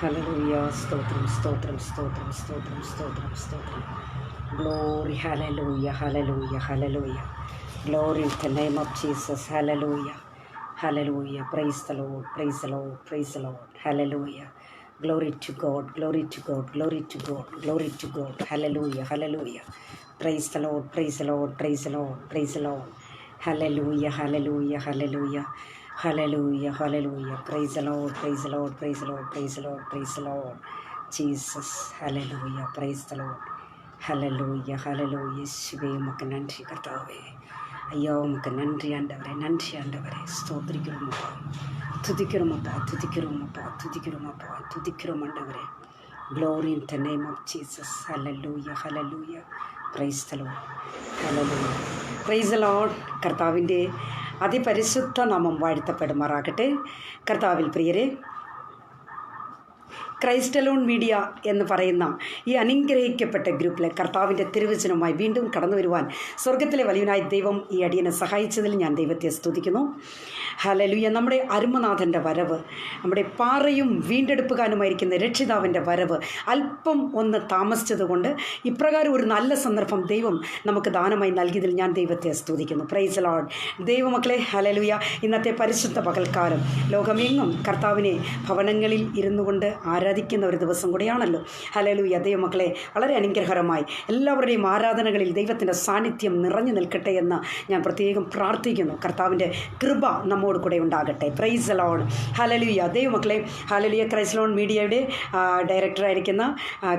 Hallelujah. സ്തോത്രം സ്തോത്രം സ്തോത്രം സ്തോത്രം സ്തോത്രം സ്തോത്രം. Glory. Hallelujah hallelujah hallelujah. Glory in the name of Jesus. Hallelujah hallelujah. Praise the Lord praise the Lord praise the Lord. Hallelujah. Glory to God, glory to God, glory to God, glory to God. Hallelujah, hallelujah. Praise the Lord, praise the Lord, praise the Lord, praise the Lord. Hallelujah, hallelujah, hallelujah, hallelujah, hallelujah. Praise the Lord, praise the Lord, praise the Lord, praise the Lord, praise the Lord. Jesus, hallelujah, praise the Lord. Hallelujah, hallelujah. യേശുവേ ഉമക്ക് നന്ദി കർത്താവേ. ஐயா உமக்கு நன்றி ஆண்டவரே, நன்றி ஆண்டவரே. ஸ்தோத்திரிக்கிறோமப்பா, துதிக்கிறோமப்பா, துதிக்கிறோமப்பா, துதிக்கிறோமப்பா, துதிக்கிறோம் ஆண்டவரே. Glory in the name of Jesus. Hallelujah, hallelujah. Praise the Lord. Hallelujah. Praise the Lord. കർത്താവിൻ്റെ അതിപരിശുദ്ധ നാമം വാഴ്ത്തപ്പെടുമാറാകട്ടെ. കർത്താവിൽ പ്രിയരെ, ക്രൈസ്റ്റ് അലോൺ മീഡിയ എന്ന് പറയുന്ന ഈ അനുഗ്രഹിക്കപ്പെട്ട ഗ്രൂപ്പിലെ കർത്താവിൻ്റെ തിരുവചനവുമായി വീണ്ടും കടന്നു വരുവാൻ സ്വർഗത്തിലെ വലിയവനായ ദൈവം ഈ അടിയനെ സഹായിച്ചതിൽ ഞാൻ ദൈവത്തെ സ്തുതിക്കുന്നു. ഹല്ലേലൂയ. നമ്മുടെ അരുമനാഥൻ്റെ വരവ്, നമ്മുടെ പാറയും വീണ്ടെടുപ്പുകാരനുമായിരിക്കുന്ന രക്ഷിതാവിൻ്റെ വരവ് അല്പം ഒന്ന് താമസിച്ചതുകൊണ്ട് ഇപ്രകാരം ഒരു നല്ല സന്ദർഭം ദൈവം നമുക്ക് ദാനമായി നൽകിയതിൽ ഞാൻ ദൈവത്തെ സ്തുതിക്കുന്നു. Price the lord. ദൈവമക്കളെ, ഹല്ലേലൂയ. ഇന്നത്തെ പരിശുദ്ധ പകൽക്കാലം ലോകമെങ്ങും കർത്താവിനെ ഭവനങ്ങളിൽ ഇരുന്നു കൊണ്ട് ആരാധിക്കുന്ന ഒരു ദിവസം കൂടിയാണല്ലോ. ഹല്ലേലൂയ. ദൈവമക്കളെ, വളരെ അനുഗ്രഹകരമായി എല്ലാവരുടെയും ആരാധനകളിൽ ദൈവത്തിൻ്റെ സാന്നിധ്യം നിറഞ്ഞു നിൽക്കട്ടെ എന്ന് ഞാൻ പ്രത്യേകം പ്രാർത്ഥിക്കുന്നു. കർത്താവിൻ്റെ കൃപ നമ്മോട് കൂടെ ഉണ്ടാകട്ടെ. Price the lord. ഹല്ലേലൂയ. ദൈവമക്കളെ, ഹല്ലേലൂയ. ക്രൈസ്റ്റ് അലോൺ മീഡിയയുടെ ഡയറക്ടറായിരിക്കുന്ന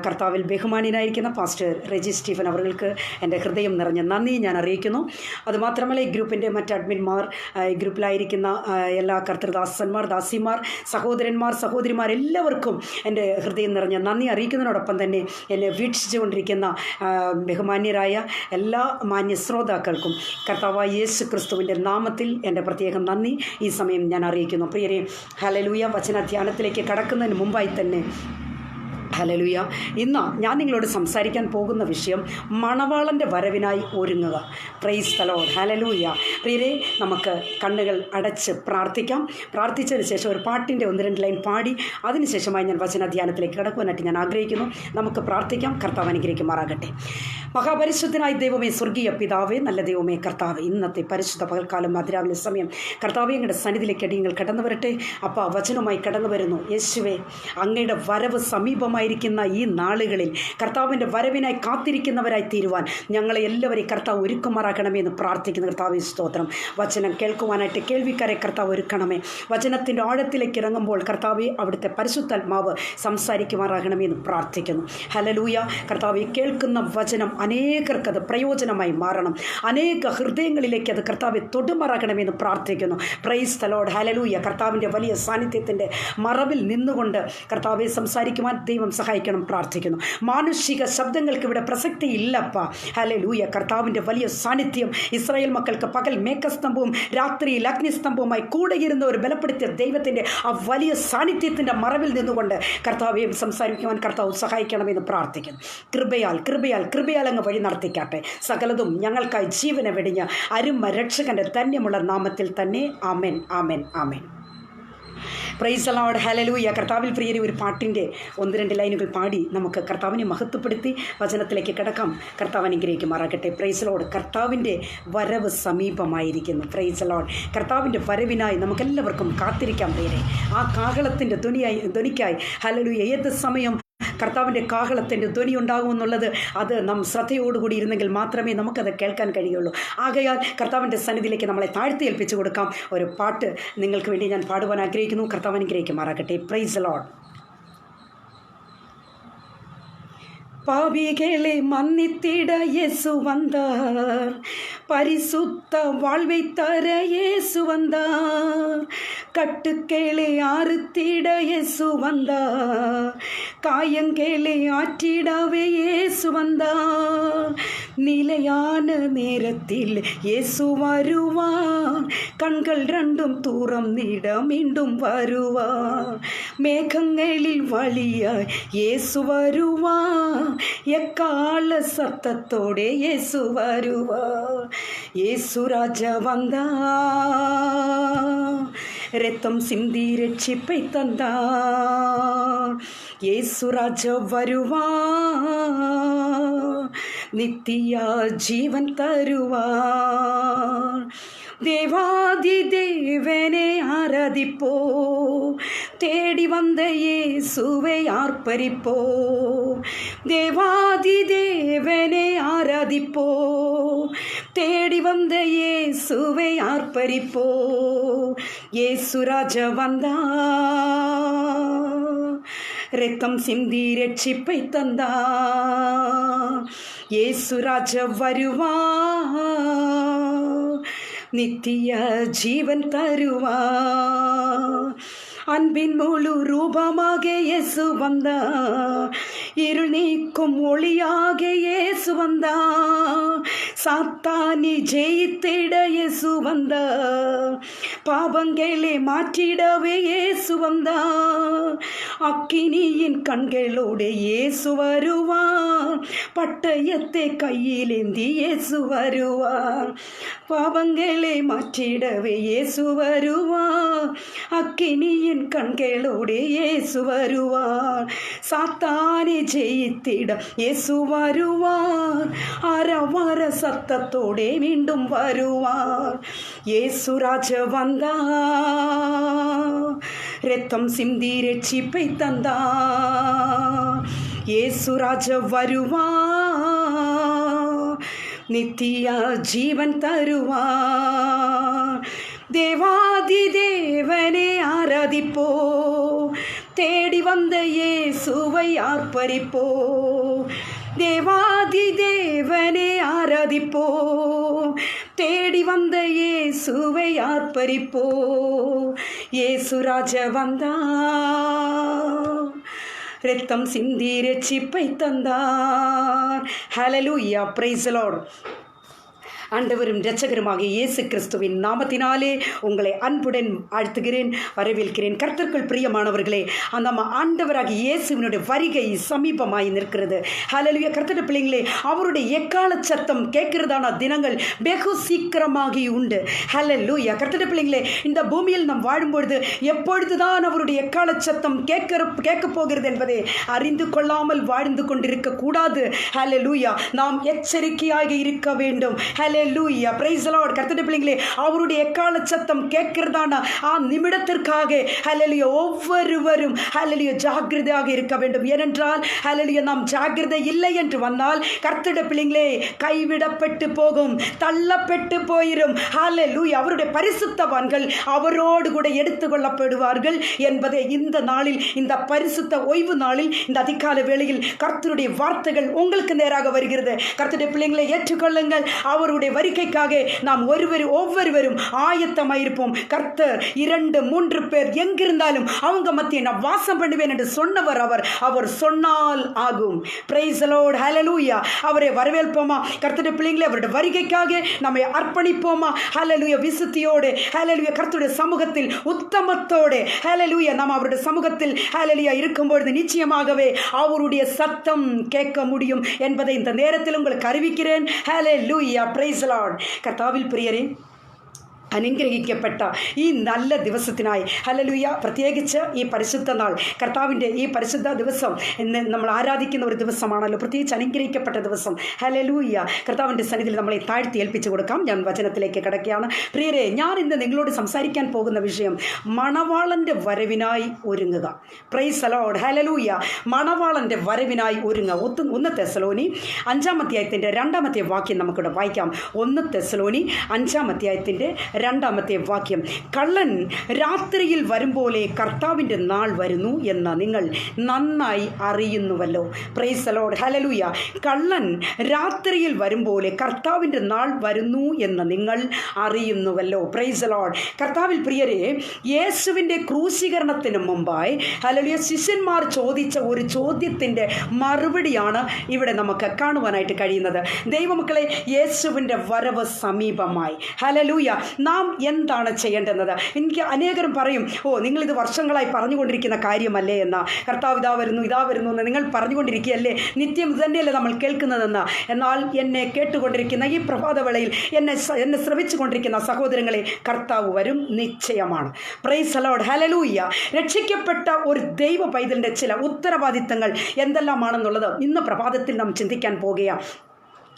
കർത്താവിൽ ബഹുമാന്യനായിരിക്കുന്ന പാസ്റ്റർ റെജി സ്റ്റീഫൻ അവർക്ക് എൻ്റെ ഹൃദയം നിറഞ്ഞ നന്ദി ഞാൻ അറിയിക്കുന്നു. അതുമാത്രമല്ല, ഈ ഗ്രൂപ്പിൻ്റെ മറ്റ് അഡ്മിന്മാർ, ഈ ഗ്രൂപ്പിലായിരിക്കുന്ന എല്ലാ കർത്തൃദാസന്മാർ, ദാസിമാർ, സഹോദരന്മാർ, സഹോദരിമാർ എല്ലാവർക്കും എൻ്റെ ഹൃദയം നിറഞ്ഞ നന്ദി അറിയിക്കുന്നതിനോടൊപ്പം തന്നെ എന്നെ വീക്ഷിച്ചുകൊണ്ടിരിക്കുന്ന ബഹുമാന്യരായ എല്ലാ മാന്യ ശ്രോതാക്കൾക്കും കർത്താവായ യേശു ക്രിസ്തുവിൻ്റെ നാമത്തിൽ എൻ്റെ പ്രത്യേകം നന്ദി ഈ സമയം ഞാൻ അറിയിക്കുന്നു. പ്രിയരെ, ഹല്ലേലൂയ. വചനധ്യാനത്തിലേക്ക് കടക്കുന്നതിന് മുമ്പായി തന്നെ, ഹല്ലേലൂയ, ഇന്ന് ഞാൻ നിങ്ങളോട് സംസാരിക്കാൻ പോകുന്ന വിഷയം മണവാളൻ്റെ വരവിനായി ഒരുങ്ങുക. Praise the lord. ഹല്ലേലൂയ. പ്രിയരെ, നമുക്ക് കണ്ണുകൾ അടച്ച് പ്രാർത്ഥിക്കാം. പ്രാർത്ഥിച്ചതിന് ശേഷം ഒരു പാട്ടിൻ്റെ 1-2 ലൈൻ പാടി അതിനുശേഷമായി ഞാൻ വചനധ്യാനത്തിലേക്ക് കടക്കുവാനായിട്ട് ഞാൻ ആഗ്രഹിക്കുന്നു. നമുക്ക് പ്രാർത്ഥിക്കാം. കർത്താവ് അനുഗ്രഹിക്കുമാറാകട്ടെ. മഹാപരിശുദ്ധനായ ദൈവമേ, സ്വർഗീയ പിതാവേ, നല്ല ദൈവമേ, കർത്താവ്, ഇന്നത്തെ പരിശുദ്ധ പകൽക്കാലം അതിരാവിലെ സമയം കർത്താവേ, അങ്ങയുടെ സന്നിധിയിലേക്ക് അടിയങ്ങൾ കടന്നു വരട്ടെ. അപ്പ വചനവുമായി കടന്നു വരുന്നു. യേശുവേ, അങ്ങയുടെ വരവ് സമീപമായിരിക്കുന്ന ഈ നാളുകളിൽ കർത്താവിൻ്റെ വരവിനായി കാത്തിരിക്കുന്നവരായി തീരുവാൻ ഞങ്ങളെ എല്ലാവരെയും കർത്താവ് ഒരുക്കുമാറാക്കണമേ എന്ന് പ്രാർത്ഥിക്കുന്നു. കർത്താവ് സ്തോത്രം. വചനം കേൾക്കുവാനായിട്ട് കേൾവിക്കാരെ കർത്താവ് ഒരുക്കണമേ. വചനത്തിൻ്റെ ആഴത്തിലേക്ക് ഇറങ്ങുമ്പോൾ കർത്താവെ, അവിടുത്തെ പരിശുദ്ധാത്മാവ് സംസാരിക്കുമാറാകണമേ എന്ന് പ്രാർത്ഥിക്കുന്നു. ഹല്ലേലൂയ. കർത്താവെ, കേൾക്കുന്ന വചനം അനേകർക്കത് പ്രയോജനമായി മാറണം. അനേക ഹൃദയങ്ങളിലേക്ക് അത് കർത്താവെ തൊടുമാറാക്കണമെന്ന് പ്രാർത്ഥിക്കുന്നു. Price the lord. ഹല്ലേലൂയ. കർത്താവിൻ്റെ വലിയ സാന്നിധ്യത്തിൻ്റെ മറവിൽ നിന്നുകൊണ്ട് കർത്താവെ സംസാരിക്കുവാൻ ദൈവം സഹായിക്കണം പ്രാർത്ഥിക്കുന്നു. മാനുഷിക ശബ്ദങ്ങൾക്ക് ഇവിടെ പ്രസക്തി ഇല്ലപ്പ. ഹല്ലേലൂയ. കർത്താവിൻ്റെ വലിയ സാന്നിധ്യം ഇസ്രായേൽ മക്കൾക്ക് പകൽ മേഘസ്തംഭവും രാത്രിയിൽ അഗ്നിസ്തംഭവുമായി കൂടെയിരുന്ന ഒരു ബലപ്പെടുത്തിയ ദൈവത്തിൻ്റെ ആ വലിയ സാന്നിധ്യത്തിൻ്റെ മറവിൽ നിന്നുകൊണ്ട് കർത്താവെ സംസാരിക്കുവാൻ കർത്താവ് സഹായിക്കണമെന്ന് പ്രാർത്ഥിക്കുന്നു. കൃപയാൽ കൃപയാൽ കൃപയാൽ അങ്ങ് വഴി നടത്തിക്കാട്ടെ. സകലതും ഞങ്ങൾക്കായി ജീവനെ വെടിഞ്ഞ് അരുമ രക്ഷകൻ്റെ ധന്യമുള്ള നാമത്തിൽ തന്നെ. ആമേൻ, ആമേൻ, ആമേൻ. Praise the lord. ഹല്ലേലൂയ. കർത്താവിൽ പ്രിയരെ, ഒരു പാട്ടിൻ്റെ 1-2 ലൈനുകൾ പാടി നമുക്ക് കർത്താവിനെ മഹത്വപ്പെടുത്തി വചനത്തിലേക്ക് കിടക്കാം. കർത്താവ് അനുഗ്രഹിക്കുമാറാകട്ടെ. Price the Lord. കർത്താവിൻ്റെ വരവ് സമീപമായിരിക്കുന്നു. Price the Lord. കർത്താവിൻ്റെ വരവിനായി നമുക്കെല്ലാവർക്കും കാത്തിരിക്കാം പ്രിയരെ. ആ കാഹളത്തിൻ്റെ ധ്വനിക്കായി ഹല്ലേലൂയ. ഏത് സമയം കർത്താവിൻ്റെ കാഹളത്തിൻ്റെ ധ്വനി ഉണ്ടാകുമെന്നുള്ളത് അത് നാം ശ്രദ്ധയോടുകൂടി ഇരുന്നെങ്കിൽ മാത്രമേ നമുക്കത് കേൾക്കാൻ കഴിയുള്ളൂ. ആകയാൽ കർത്താവിൻ്റെ സന്നിധിയിലേക്ക് നമ്മളെ താഴ്ത്തി ഏൽപ്പിച്ചു കൊടുക്കാം. ഒരു പാട്ട് നിങ്ങൾക്ക് വേണ്ടി ഞാൻ പാടുവാൻ ആഗ്രഹിക്കുന്നു. കർത്താവ് അനുഗ്രഹിക്കുമാറാകട്ടെ. Price the Lord. பாவிகளை மன்னித்திட இயேசு வந்தார், பரிசுத்த வாழ்வை தர இயேசு வந்தார், கட்டுக்களை அறுத்திட இயேசு வந்தார், காயங்களை ஆற்றிடவே இயேசு வந்தார், நிலையான நேரத்தில் இயேசு வருவார், கண்கள் ரெண்டும் தூரம் நீட மீண்டும் வருவார், மேகங்களில் வழியாய் இயேசு வருவார், எக்கால சத்தத்தோടെ യേശു വരുവാ. യേശു രാജ വന്താ, രക്തം സിന്തി രക്ഷിപ്പை തந்தார். യേசு ராஜா வருவார், நித்திய ஜீவன் தருவார். தேவாதி தேவனை ஆராதிப்போ, தேடி வந்த இயேசுவை ஆர்ப்பரிப்போ. தேவாதி தேவனை ஆராதிப்போ, தேடி வந்த இயேசுவை ஆர்ப்பரிப்போ. இயேசு ராஜா வந்தார், രക്തം സിന്തി രക്ഷിപ്പை തந்தார். യേசு ராஜா வருவார், நித்திய ஜீவன் தருவார். அன்பின் முழு ரூபமாக இயேசு வந்தார், இருள் நீக்கும் ஒளியாக இயேசு வந்தார். சாத்தானை ஜெயித்திட இயேசு வந்தார், பாவங்களை மாற்றிடவே இயேசு வந்தார். அக்கினியின் கண்களோடு இயேசு வருவார், பட்டயத்தை கையிலேந்தி இயேசு வருவார். பாவங்களை மாற்றிடவே இயேசு வருவார், அக்கினியின் கண்களோடு இயேசு வருவார். சாத்தானை ஜெயித்திட இயேசு வருவார், அரவர சத்தத்தோடே மீண்டும் வருவார். இயேசு ராஜா வந்தார், രക്തം സിന്തി രക്ഷിപ്പை തந்தார். യേசு ராஜா வருவார், நித்திய ஜீவன் தருவார். தேவாதி தேவனை ஆராதிப்போ, தேடி வந்த இயேசுவை ஆர்ப்பரிப்போ. தேவாதி தேவனை ஆராதிப்போ, தேடி வந்த இயேசுவை ஆர்ப்பரிப்போ. യേசு ராஜா வந்தார், രക്തം സിന്തി രക്ഷിപ്പை തந்தார். ഹല്ലേലൂയ, പ്രൈസ് ദി ലോർഡ്. ஆண்டவரும் இரட்சகருமாகிய இயேசு கிறிஸ்துவின் நாமத்தினாலே உங்களை அன்புடன் வாழ்த்துகிறேன், வரவேற்கிறேன். கர்த்தருக்குள் பிரியமானவர்களே, அந்த ஆண்டவராகிய இயேசுவினுடைய வருகை சமீபமாய் நிற்கிறது. ஹல்லேலூயா. கர்த்தருடைய பிள்ளைங்களே, அவருடைய எக்கால சத்தம் கேட்கிறதான தினங்கள் வெகு சீக்கிரமாகி உண்டு. ஹல்லேலூயா. கர்த்தருடைய பிள்ளைங்களே, இந்த பூமியில் நாம் வாழும்பொழுது எப்பொழுதுதான் அவருடைய எக்கால சத்தம் கேட்க போகிறது என்பதை அறிந்து கொள்ளாமல் வாழ்ந்து கொண்டிருக்க கூடாது. ஹல்லேலூயா. நாம் எச்சரிக்கையாக இருக்க வேண்டும். ஹல்லேலூயா, பிரைஸ் தி லார்ட். கர்த்தருடைய பிள்ளைங்களே, அவருடைய எக்கால சத்தம் கேட்கிறதான நிமிடத்திற்காக ஹல்லேலூயா ஒவ்வொருவரும் ஹல்லேலூயா ஜாக்கிரதையாக இருக்க வேண்டும். ஏனென்றால் ஹல்லேலூயா நாம் ஜாக்கிரதை இல்லை என்று வந்தால் கர்த்தருடைய பிள்ளைங்களே கைவிடப்பட்டு போகும், தள்ளப்பட்டு போயிரும். ஹல்லேலூயா. அவருடைய பரிசுத்தவான்கள் அவரோடு கூட எடுத்துக்கொள்ளப்படுவார்கள் என்பதை இந்த நாளில், இந்த பரிசுத்த ஓய்வு நாளில், இந்த அதிகால வேளையில் கர்த்தருடைய வார்த்தைகள் உங்களுக்கு நேராக வருகிறது. கர்த்தருடைய பிள்ளைங்களை ஏற்றுக்கொள்ளுங்கள். அவருடைய வருகைக்காக நாம் ஒவ்வொருவரும் ஆயத்தமாயிருப்போம். கர்த்தர் 2-3 பேர் எங்கிருந்தாலும் அவங்க மத்திய நான் வாசம் பண்ணுவேன் என்று சொன்னவர் அவர் சொன்னால் ஆகும். Praise the lord. ஹல்லேலூயா. அவரை வரவேற்போமா? கர்த்தருடைய பிள்ளைங்களே, அவருடைய வருகைக்காக நம்மை அர்ப்பணிப்போமா? ஹல்லேலூயா. விசுத்தியோடு ஹல்லேலூயா கர்த்தருடைய சமூகத்தில் உத்தமத்தோடு ஹல்லேலூயா நாம் அவருடைய சமூகத்தில் ஹல்லேலூயா இருக்கும்பொழுது நிச்சயமாகவே அவருடைய சத்தம் கேட்க முடியும் என்பதை இந்த நேரத்தில் உங்களுக்கு அறிவிக்கிறேன். ஹல்லேலூயா, பிரைஸ் தி லார்ட். കർത്താവിൽ പ്രിയരെ, അനുഗ്രഹിക്കപ്പെട്ട ഈ നല്ല ദിവസത്തിനായി ഹല്ലേലൂയ, പ്രത്യേകിച്ച് ഈ പരിശുദ്ധ നാൾ, കർത്താവിൻ്റെ ഈ പരിശുദ്ധ ദിവസം നമ്മൾ ആരാധിക്കുന്ന ഒരു ദിവസമാണല്ലോ, പ്രത്യേകിച്ച് അനുഗ്രഹിക്കപ്പെട്ട ദിവസം. ഹല്ലേലൂയ. കർത്താവിൻ്റെ സന്നിധിയിൽ നമ്മളെ താഴ്ത്തി ഏൽപ്പിച്ചു കൊടുക്കാം. ഞാൻ വചനത്തിലേക്ക് കിടക്കുകയാണ്. പ്രിയരെ, ഞാൻ ഇന്ന് നിങ്ങളോട് സംസാരിക്കാൻ പോകുന്ന വിഷയം മണവാളൻ്റെ വരവിനായി ഒരുങ്ങുക. Praise the lord. ഹല്ലേലൂയ. മണവാളൻ്റെ വരവിനായി ഒരുങ്ങുക. 1 തെസ്സലോനി 5-ാം അധ്യായത്തിൻ്റെ 2-ാമത്തെ വാക്യം നമുക്കിവിടെ വായിക്കാം. 1 തെസ്സലോനി 5-ാം അധ്യായത്തിൻ്റെ 2-ാമത്തെ വാക്യം. കള്ളൻ രാത്രിയിൽ വരുമ്പോലെ കർത്താവിൻ്റെ നാൾ വരുന്നു എന്ന് നിങ്ങൾ നന്നായി അറിയുന്നുവല്ലോ. Price the lord. ഹല്ലേലൂയ. കള്ളൻ രാത്രിയിൽ വരുമ്പോലെ കർത്താവിൻ്റെ നാൾ വരുന്നു എന്ന് നിങ്ങൾ അറിയുന്നുവല്ലോ. Price the lord. കർത്താവിൽ പ്രിയരെ, യേശുവിൻ്റെ ക്രൂശീകരണത്തിന് മുമ്പായി ഹല്ലേലൂയ ശിഷ്യന്മാർ ചോദിച്ച ഒരു ചോദ്യത്തിൻ്റെ മറുപടിയാണ് ഇവിടെ നമുക്ക് കാണുവാനായിട്ട് കഴിയുന്നത്. ദൈവമക്കളെ, യേശുവിൻ്റെ വരവ് സമീപമായി. ഹല്ലേലൂയ. നാം എന്താണ് ചെയ്യേണ്ടത്? എനിക്ക് അനേകരും പറയും, നിങ്ങളിത് വർഷങ്ങളായി പറഞ്ഞുകൊണ്ടിരിക്കുന്ന കാര്യമല്ലേ എന്ന, കർത്താവ് ഇതാ വരുന്നു എന്ന് നിങ്ങൾ പറഞ്ഞുകൊണ്ടിരിക്കുകയല്ലേ, നിത്യം ഇത് തന്നെയല്ലേ നമ്മൾ കേൾക്കുന്നതെന്ന്. എന്നാൽ എന്നെ കേട്ടുകൊണ്ടിരിക്കുന്ന ഈ പ്രഭാതവേളയിൽ എന്നെ ശ്രവിച്ചു കൊണ്ടിരിക്കുന്ന സഹോദരങ്ങളെ, കർത്താവ് വരും, നിശ്ചയമാണ്. പ്രൈസ് ദി ലോർഡ്, ഹല്ലേലൂയ. രക്ഷിക്കപ്പെട്ട ഒരു ദൈവ പൈതലിൻ്റെ ചില ഉത്തരവാദിത്തങ്ങൾ എന്തെല്ലാമാണെന്നുള്ളത് ഇന്ന് പ്രഭാതത്തിൽ നാം ചിന്തിക്കാൻ പോകുകയാണ്.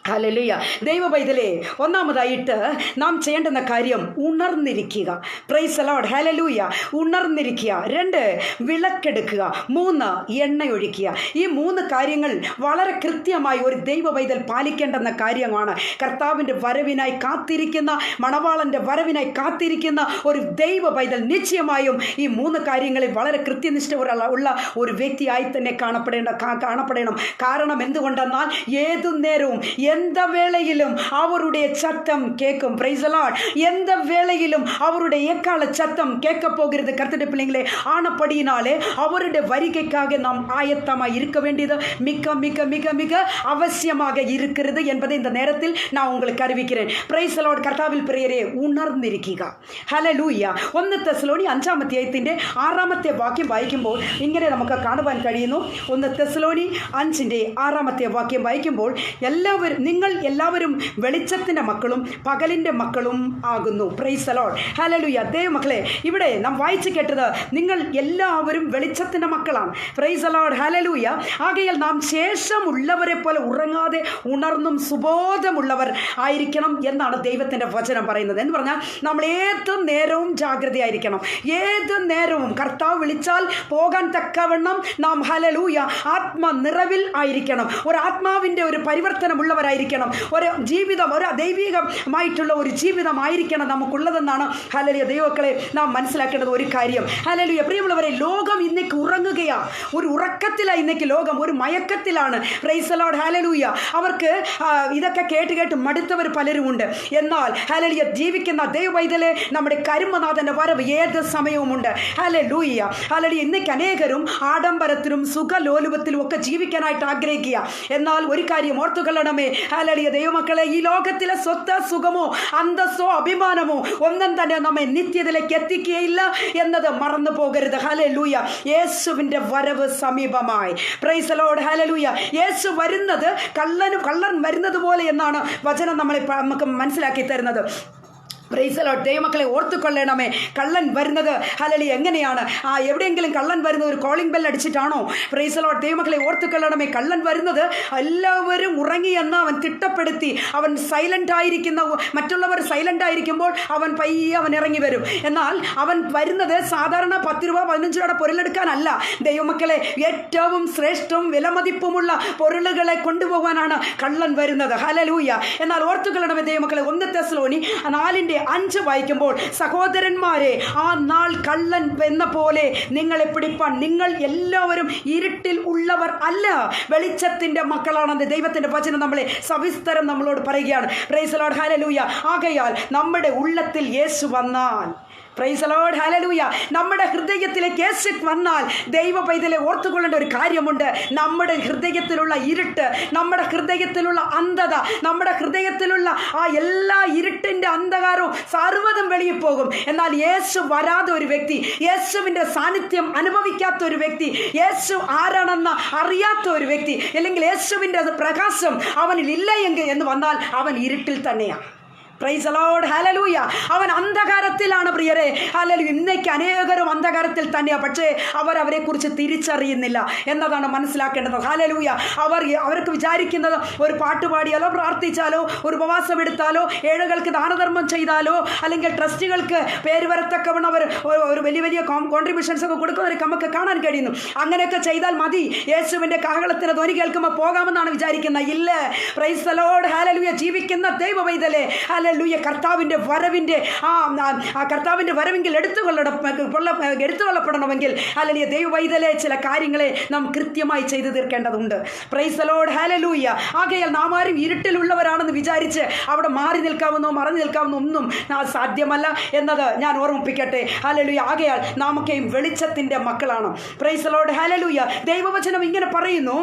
ഹല്ലേലൂയ. ദൈവ പൈതലേ, ഒന്നാമതായിട്ട് നാം ചെയ്യേണ്ടുന്ന കാര്യം ഉണർന്നിരിക്കുക. പ്രൈസ് ദി ലോർഡ്, ഹല്ലേലൂയ. ഉണർന്നിരിക്കുക. 2, വിളക്കെടുക്കുക. 3, എണ്ണയൊഴിക്കുക. ഈ 3 കാര്യങ്ങൾ വളരെ കൃത്യമായി ഒരു ദൈവ പൈതൽ പാലിക്കേണ്ടുന്ന കാര്യമാണ്. കർത്താവിൻ്റെ വരവിനായി കാത്തിരിക്കുന്ന, മണവാളൻ്റെ വരവിനായി കാത്തിരിക്കുന്ന ഒരു ദൈവ പൈതൽ നിശ്ചയമായും ഈ 3 കാര്യങ്ങളിൽ വളരെ കൃത്യനിഷ്ഠ ഉള്ള ഒരു വ്യക്തിയായി തന്നെ കാണപ്പെടണം. കാരണം എന്തുകൊണ്ടെന്നാൽ ഏതു നേരവും எந்த வேளையிலும் அவருடைய சத்தம் கேட்கும். Price the Lord. எந்த வேளையிலும் அவருடைய எக்கால சத்தம் கேட்க போகிறது கர்த்தருடைய பிள்ளைகளே. ஆனபடியினாலே அவருடைய வருகைக்காக நாம் ஆயத்தமாக இருக்க வேண்டியது மிக மிக மிக மிக அவசியமாக இருக்கிறது என்பதை இந்த நேரத்தில் நான் உங்களுக்கு அறிவிக்கிறேன். Praise the lord. കർത്താവിൽ പ്രിയരെ, ഉണർന്നിരിക്കുക. ഹല്ലേലൂയ. 1 തെസ്സലോനി 5-ാം അധ്യായത്തിൻ്റെ 6-ാമത്തെ വാക്യം വായിക്കുമ്പോൾ ഇങ്ങനെ നമുക്ക് കാണുവാൻ കഴിയുന്നു. 1 തെസ്സലോനി 5-ന്റെ 6-ാമത്തെ വാക്യം വായിക്കുമ്പോൾ, നിങ്ങൾ എല്ലാവരും വെളിച്ചത്തിൻ്റെ മക്കളും പകലിൻ്റെ മക്കളും ആകുന്നു. Price the lord, hallelujah. ദൈവമക്കളെ, ഇവിടെ നാം വായിച്ചു കേട്ടത് നിങ്ങൾ എല്ലാവരും വെളിച്ചത്തിൻ്റെ മക്കളാണ്. പ്രൈസ് ദി ലോർഡ്, ഹല്ലേലൂയ. ആകയാൽ നാം ശേഷമുള്ളവരെ പോലെ ഉറങ്ങാതെ ഉണർന്നും സുബോധമുള്ളവർ ആയിരിക്കണം എന്നാണ് ദൈവത്തിൻ്റെ വചനം പറയുന്നത്. എന്ന് പറഞ്ഞാൽ നമ്മൾ ഏത് നേരവും ജാഗ്രതയായിരിക്കണം. ഏത് നേരവും കർത്താവ് വിളിച്ചാൽ പോകാൻ തക്കവണ്ണം നാം, ഹല്ലേലൂയ, ആത്മനിറവിൽ ആയിരിക്കണം. ഒരു ആത്മാവിൻ്റെ ഒരു പരിവർത്തനമുള്ളവരായിരിക്കണം. ഒരു ജീവിതം, ഒരു ദൈവികമായിട്ടുള്ള ഒരു ജീവിതമായിരിക്കണം നമുക്കുള്ളതെന്നാണ്, ഹല്ലേലൂയ, ദൈവമക്കളെ, നാം മനസ്സിലാക്കേണ്ടത് ഒരു കാര്യം. ഹല്ലേലൂയ. പ്രിയമുള്ളവരെ, ലോകം ഇന്നേക്ക് ഉറങ്ങുകയാണ്. ഒരു ഉറക്കത്തിലാണ് ഇന്നേക്ക് ലോകം, ഒരു മയക്കത്തിലാണ്. പ്രൈസ് ദി ലോർഡ്, ഹല്ലേലൂയ. അവർക്ക് ഇതൊക്കെ കേട്ട് മടുത്തവർ പലരുമുണ്ട്. എന്നാൽ ഹല്ലേലൂയ, ജീവിക്കുന്ന ദൈവവൈതലെ, നമ്മുടെ കരുമനാഥൻ്റെ വരവ് ഏത് സമയവുമുണ്ട്. Hallelujah, hallelujah. ഇന്നേക്ക് അനേകരും ആഡംബരത്തിലും സുഖലോലുപത്തിലും ഒക്കെ ജീവിക്കാനായിട്ട് ആഗ്രഹിക്കുക. എന്നാൽ ഒരു കാര്യം ഓർത്തുകൊള്ളണമേ, ഹല്ലേലൂയ, ദൈവമക്കളെ, ഈ ലോകത്തിലെ സ്വത്ത്, സുഖമോ അന്തസ്സോ അഭിമാനമോ ഒന്നും തന്നെ നമ്മെ നിത്യതയിലേക്ക് എത്തിക്കുകയില്ല എന്നത് മറന്നു പോകരുത്. ഹല്ലേലൂയ. യേശുവിൻ്റെ വരവ് സമീപമായി. പ്രൈസ് ദി ലോർഡ്, ഹല്ലേലൂയ. യേശു വരുന്നത് കള്ളൻ വരുന്നത് പോലെ എന്നാണ് വചനം നമുക്ക് മനസ്സിലാക്കി തരുന്നത്. Praise the lord. ദൈവമക്കളെ, ഓർത്തുകൊള്ളണമേ, കള്ളൻ വരുന്നത്, ഹല്ലേലൂയ, എങ്ങനെയാണ്? എവിടെയെങ്കിലും കള്ളൻ വരുന്നത് ഒരു കോളിംഗ് ബെൽ അടിച്ചിട്ടാണോ? Praise the lord. ദൈവമക്കളെ, ഓർത്തുകൊള്ളണമേ, കള്ളൻ വരുന്നത് എല്ലാവരും ഉറങ്ങിയെന്ന് അവൻ തിട്ടപ്പെടുത്തി, അവൻ സൈലൻ്റ് ആയിരിക്കുന്ന, മറ്റുള്ളവർ സൈലൻ്റ് ആയിരിക്കുമ്പോൾ അവൻ പയ്യെ ഇറങ്ങി വരും. എന്നാൽ അവൻ വരുന്നത് സാധാരണ 10 രൂപ 15 രൂപയുടെ പൊരുളെടുക്കാനല്ല. ദൈവമക്കളെ, ഏറ്റവും ശ്രേഷ്ഠവും വിലമതിപ്പുമുള്ള പൊരുളുകളെ കൊണ്ടുപോകാനാണ് കള്ളൻ വരുന്നത്. ഹല്ലേലൂയ. എന്നാൽ ഓർത്തുകൊള്ളണമേ ദൈവമക്കളെ, 1 തെസ്സലോനി 4:5 വായിക്കുമ്പോൾ, സഹോദരന്മാരെ, ആ നാൾ കള്ളൻ എന്ന പോലെ നിങ്ങളെ പിടിപ്പാൻ നിങ്ങൾ എല്ലാവരും ഇരുട്ടിൽ ഉള്ളവർ അല്ല, വെളിച്ചത്തിൻ്റെ മക്കളാണെന്ന് ദൈവത്തിൻ്റെ വചനം നമ്മളെ സവിസ്തരം നമ്മളോട് പറയുകയാണ്. പ്രൈസ് ദി ലോർഡ്, ഹല്ലേലൂയ. ആകയാൽ നമ്മുടെ ഉള്ളത്തിൽ യേശു വന്നാൽ, പ്രൈസ് ദി ലോർഡ്, ഹല്ലേലൂയ, നമ്മുടെ ഹൃദയത്തിലേക്ക് യേശു വന്നാൽ, ദൈവ പൈതലെ, ഓർത്തുകൊള്ളേണ്ട ഒരു കാര്യമുണ്ട്. നമ്മുടെ ഹൃദയത്തിലുള്ള ഇരുട്ട്, നമ്മുടെ ഹൃദയത്തിലുള്ള അന്ധത, നമ്മുടെ ഹൃദയത്തിലുള്ള ആ എല്ലാ ഇരുട്ടിൻ്റെ അന്ധകാരവും സർവ്വതും വെളിയിൽ പോകും. എന്നാൽ യേശു വരാതെ ഒരു വ്യക്തി, യേശുവിൻ്റെ സാന്നിധ്യം അനുഭവിക്കാത്ത ഒരു വ്യക്തി, യേശു ആരാണെന്ന് അറിയാത്ത ഒരു വ്യക്തി, അല്ലെങ്കിൽ യേശുവിൻ്റെ പ്രകാശം അവനിൽ ഇല്ല എന്ന് വന്നാൽ അവൻ ഇരുട്ടിൽ തന്നെയാണ്. Price the lord, hallelujah. അവൻ അന്ധകാരത്തിലാണ് പ്രിയരെ. ഹല്ലേലൂയ. ഇന്നേക്ക് അനേകരും അന്ധകാരത്തിൽ തന്നെയാണ്. പക്ഷേ അവരെക്കുറിച്ച് തിരിച്ചറിയുന്നില്ല എന്നതാണ് മനസ്സിലാക്കേണ്ടത്. ഹല്ലേലൂയ. അവർക്ക് വിചാരിക്കുന്നത് ഒരു പാട്ട് പാടിയാലോ, പ്രാർത്ഥിച്ചാലോ, ഒരു ഉപവാസം എടുത്താലോ, ഏഴുകൾക്ക് ദാനധർമ്മം ചെയ്താലോ, അല്ലെങ്കിൽ ട്രസ്റ്റുകൾക്ക് പേര് വരത്തക്കവണ്ണം അവർ ഒരു വലിയ കോൺട്രിബ്യൂഷൻസ് ഒക്കെ കൊടുക്കുന്നവർ നമുക്ക് കാണാൻ കഴിയുന്നു. അങ്ങനെയൊക്കെ ചെയ്താൽ മതി, യേശുവിൻ്റെ കാഹളത്തിന് ധ്വനി കേൾക്കുമ്പോൾ പോകാമെന്നാണ് വിചാരിക്കുന്നത്. ഇല്ല. പ്രൈസ് ദി ലോർഡ്, ഹല്ലേലൂയ. ജീവിക്കുന്ന ദൈവവൈതലേ, ഹല്ലേലൂയ, കർത്താവിൻ്റെ വരവെങ്കിൽ എടുത്തുകൊള്ളപ്പെടണമെങ്കിൽ, ഹല്ലേലൂയ, ദൈവവൈതലേ, ചില കാര്യങ്ങളെ നാം കൃത്യമായി ചെയ്തു തീർക്കേണ്ടതുണ്ട്. പ്രൈസ് ദി ലോർഡ്, ഹല്ലേലൂയ. ആകയാൽ നാം ആരും ഇരുട്ടിലുള്ളവരാണെന്ന് വിചാരിച്ച് അവിടെ മാറി നിൽക്കാമെന്നോ മറഞ്ഞു നിൽക്കാമെന്നോ ഒന്നും സാധ്യമല്ല എന്നത് ഞാൻ ഓർമ്മിപ്പിക്കട്ടെ. ഹല്ലേലൂയ. ആകയാൽ നാമൊക്കെയും വെളിച്ചത്തിൻ്റെ മക്കളാണ്. Price the lord, hallelujah. ദൈവവചനം ഇങ്ങനെ പറയുന്നു,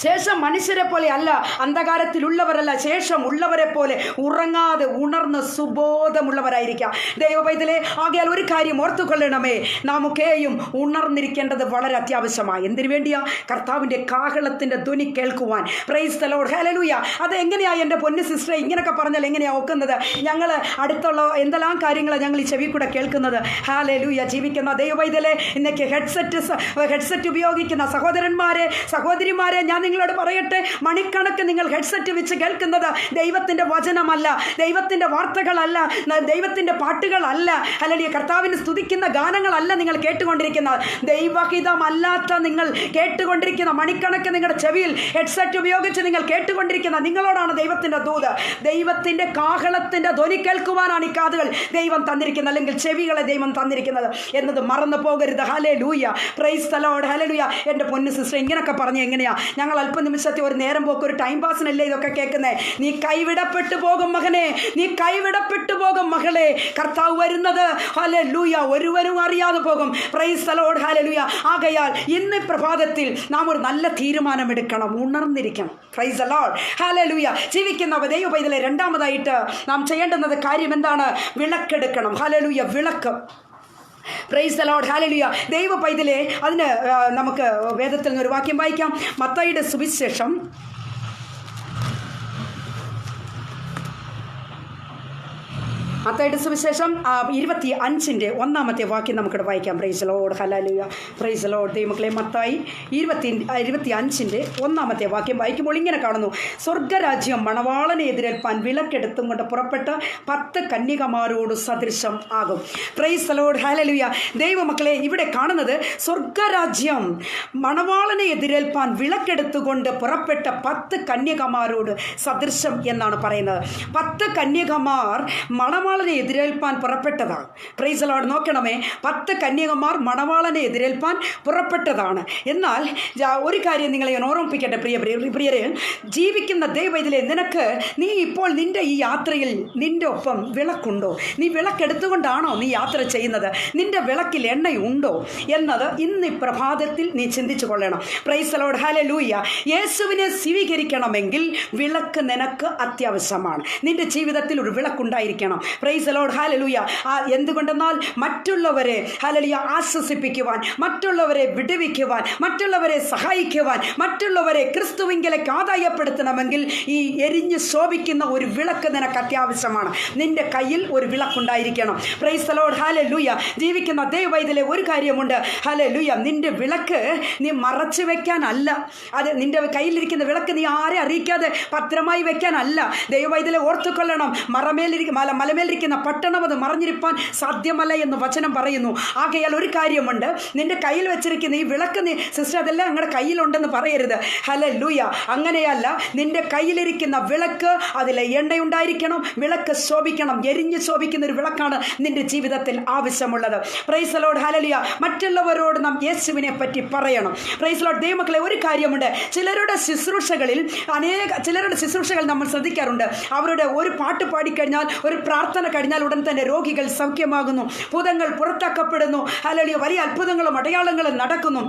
ശേഷം മനുഷ്യരെ പോലെ അല്ല, അന്ധകാരത്തിലുള്ളവരല്ല, ശേഷം ഉള്ളവരെ പോലെ ഉറങ്ങാതെ ഉണർന്ന് സുബോധമുള്ളവരായിരിക്കാം. ദൈവപൈതലേ, ആകയാൽ ഒരു കാര്യം ഓർത്തുകൊള്ളണമേ, നാമൊക്കെയും ഉണർന്നിരിക്കേണ്ടത് വളരെ അത്യാവശ്യമാണ്. എന്തിനു വേണ്ടിയാ? കർത്താവിൻ്റെ കാഹളത്തിൻ്റെ ധ്വനി കേൾക്കുവാൻ. Price the lord, hallelujah. അത് എങ്ങനെയാണ് എൻ്റെ പൊന്നു സിസ്റ്ററെ ഇങ്ങനെയൊക്കെ പറഞ്ഞാൽ എങ്ങനെയാണ് ഒക്കുന്നത്? ഞങ്ങൾ അടുത്തുള്ള എന്തെല്ലാം കാര്യങ്ങളാണ് ഞങ്ങൾ ഈ ചെവി കൂടെ കേൾക്കുന്നത്. ഹല്ലേലൂയ. ജീവിക്കുന്ന ദൈവപൈതലേ, ഇന്നേക്ക് ഹെഡ്സെറ്റ് ഉപയോഗിക്കുന്ന സഹോദരന്മാരെ, സഹോദരിമാരെ, ഞാൻ നിങ്ങളോട് പറയട്ടെ, മണിക്കണക്ക് നിങ്ങൾ ഹെഡ്സെറ്റ് വെച്ച് കേൾക്കുന്നത് ദൈവത്തിൻ്റെ വചനമല്ല, ദൈവത്തിൻ്റെ വാർത്തകളല്ല, ദൈവത്തിൻ്റെ പാട്ടുകളല്ല, അല്ലെങ്കിൽ കർത്താവിനെ സ്തുതിക്കുന്ന ഗാനങ്ങളല്ല നിങ്ങൾ കേട്ടുകൊണ്ടിരിക്കുന്നത്. ദൈവഹിതമല്ലാത്ത നിങ്ങൾ കേട്ടുകൊണ്ടിരിക്കുന്ന മണിക്കണക്ക് നിങ്ങളുടെ ചെവിയിൽ ഹെഡ്സെറ്റ് ഉപയോഗിച്ച് നിങ്ങൾ കേട്ടുകൊണ്ടിരിക്കുന്ന നിങ്ങളോടാണ് ദൈവത്തിൻ്റെ ദൂത്. ദൈവത്തിൻ്റെ കാഹളത്തിൻ്റെ ധ്വനി കേൾക്കുവാനാണ് ഈ കാതുകൾ ദൈവം തന്നിരിക്കുന്നത്, അല്ലെങ്കിൽ ചെവികളെ ദൈവം തന്നിരിക്കുന്നത് എന്നത് മറന്നു പോകരുത്. Hallelujah. Praise the lord, hallelujah. എൻ്റെ പൊന്നു സിസ്റ്റർ ഇങ്ങനെയൊക്കെ പറഞ്ഞ് എങ്ങനെയാ? ഞങ്ങൾ അല്പനിമിഷത്തെ ഒരു നേരം പോക്ക്, ഒരു ടൈം പാസിനല്ലേ ഇതൊക്കെ കേൾക്കുന്നേ? നീ കൈവിടപ്പെട്ടു പോകും മകനെ, നീ കൈവിടപ്പെട്ടു പോകും മകളെ. കർത്താവ് വരുന്നത് ഹല്ലേലൂയ ഒരുവരും അറിയാതെ പോകും. പ്രൈസ് ദി ലോർഡ്, ഹല്ലേലൂയ. ആകയാൽ ഇന്ന് പ്രഭാതത്തിൽ നാം ഒരു നല്ല തീരുമാനമെടുക്കണം, ഉണർന്നിരിക്കണം. പ്രൈസ് ദി ലോർഡ്, ഹല്ലേലൂയ. ജീവിക്കുന്ന ദൈവപൈതലേ, രണ്ടാമതായിട്ട് നാം ചെയ്യേണ്ടുന്നത് കാര്യം എന്താണ്? വിളക്കെടുക്കണം. ഹല്ലേലൂയ, വിളക്ക്. പ്രൈസ് ദി ലോർഡ്, ഹല്ലേലൂയ. ദൈവ പൈതലേ, അതിന് നമുക്ക് വേദത്തിൽ നിന്ന് ഒരു വാക്യം വായിക്കാം. മത്തായിയുടെ സുവിശേഷം മത്തായിയുടെ സുവിശേഷം 25-1 വാക്യം നമുക്കിവിടെ വായിക്കാം. Praise Lord, hallelujah. Praise Lord. ദൈവമക്കളെ, മത്തായി 25-1 വാക്യം വായിക്കുമ്പോൾ ഇങ്ങനെ കാണുന്നു: സ്വർഗരാജ്യം മണവാളനെ എതിരേൽപ്പാൻ വിളക്കെടുത്തും കൊണ്ട് പുറപ്പെട്ട 10 കന്യകമാരോട് സദൃശം ആകും. Praise Lord, hallelujah. ദൈവമക്കളെ, ഇവിടെ കാണുന്നത് സ്വർഗരാജ്യം മണവാളനെ എതിരേൽപ്പാൻ വിളക്കെടുത്തുകൊണ്ട് പുറപ്പെട്ട 10 കന്യകമാരോട് സദൃശം എന്നാണ് പറയുന്നത്. 10 കന്യകമാർ മണവാളനെ എതിരേൽപ്പാൻ പുറപ്പെട്ടതാണ്. Praise Lord. നോക്കണമേ, 10 കന്യകമാർ മണവാളനെ എതിരേൽപ്പാൻ പുറപ്പെട്ടതാണ്. എന്നാൽ ഒരു കാര്യം നിങ്ങളെ ഞാൻ ഓർമ്മിപ്പിക്കട്ടെ പ്രിയരെ, ജീവിക്കുന്ന ദൈവത്തിലെ നിനക്ക്, നീ ഇപ്പോൾ നിന്റെ ഈ യാത്രയിൽ നിന്റെ ഒപ്പം വിളക്കുണ്ടോ? നീ വിളക്കെടുത്തുകൊണ്ടാണോ നീ യാത്ര ചെയ്യുന്നത്? നിന്റെ വിളക്കിൽ എണ്ണയുണ്ടോ എന്നത് ഇന്ന് ഈ പ്രഭാതത്തിൽ നീ ചിന്തിച്ചു കൊള്ളണം. പ്രൈസ് ലോർഡ്, ഹല്ലേലൂയ. യേശുവിനെ സ്വീകരിക്കണമെങ്കിൽ വിളക്ക് നിനക്ക് അത്യാവശ്യമാണ്. നിന്റെ ജീവിതത്തിൽ ഒരു വിളക്കുണ്ടായിരിക്കണം. പ്രൈസ് ദി ലോർഡ്, ഹല്ലേലൂയ. എന്തുകൊണ്ടെന്നാൽ മറ്റുള്ളവരെ ഹല്ലേലൂയ ആശ്വസിപ്പിക്കുവാൻ, മറ്റുള്ളവരെ വിടുവിക്കുവാൻ, മറ്റുള്ളവരെ സഹായിക്കുവാൻ, മറ്റുള്ളവരെ ക്രിസ്തുവിങ്കലേക്ക് ആദായപ്പെടുത്തണമെങ്കിൽ ഈ എരിഞ്ഞ് ശോഭിക്കുന്ന ഒരു വിളക്ക് നിനക്ക് അത്യാവശ്യമാണ്. നിന്റെ കയ്യിൽ ഒരു വിളക്കുണ്ടായിരിക്കണം. പ്രൈസ് ദി ലോർഡ്, ഹല്ലേലൂയ. ജീവിക്കുന്ന ദൈവവൈതലേ, ഒരു കാര്യമുണ്ട്. ഹല്ലേലൂയ. നിന്റെ വിളക്ക് നീ മറച്ചു വെക്കാനല്ല. അത് നിന്റെ കയ്യിലിരിക്കുന്ന വിളക്ക് നീ ആരെ അറിയിക്കാതെ ഭദ്രമായി വെക്കാനല്ല. ദൈവവൈതലേ, ഓർത്തുകൊള്ളണം. മലമേലിരിക്കുന്ന പട്ടണം അത് മറഞ്ഞിരിപ്പാൻ സാധ്യമല്ല എന്ന് വചനം പറയുന്നു. ആകയാൽ ഒരു കാര്യമുണ്ട്, നിന്റെ കയ്യിൽ വെച്ചിരിക്കുന്ന ഈ വിളക്ക് നീ സിസ്റ്റർ അതെല്ലാം ഞങ്ങളുടെ കയ്യിലുണ്ടെന്ന് പറയരുത്. ഹല്ലേലൂയ. അങ്ങനെയല്ല, നിന്റെ കയ്യിലിരിക്കുന്ന വിളക്ക് അതിലെ എണ്ണയുണ്ടായിരിക്കണം. വിളക്ക് ശോഭിക്കണം. എരിഞ്ഞ് ശോഭിക്കുന്ന ഒരു വിളക്കാണ് നിന്റെ ജീവിതത്തിൽ ആവശ്യമുള്ളത്. Price the lord, hallelujah. മറ്റുള്ളവരോട് നാം യേശുവിനെ പറ്റി പറയണം. Price the lord. ദൈവമക്കളെ, ഒരു കാര്യമുണ്ട്. ചിലരുടെ ശുശ്രൂഷകൾ നമ്മൾ ശ്രദ്ധിക്കാറുണ്ട്. അവരുടെ ഒരു പാട്ട് പാടിക്കഴിഞ്ഞാൽ, ഒരു പ്രാർത്ഥന കഴിഞ്ഞാൽ ഉടൻ തന്നെ രോഗികൾ സൗഖ്യമാകുന്നു, ഭൂതങ്ങൾ പുറത്താക്കപ്പെടുന്നു, ഹല്ലേലൂയ. വലിയ അത്ഭുതങ്ങളും അടയാളങ്ങളും നടക്കുന്നു.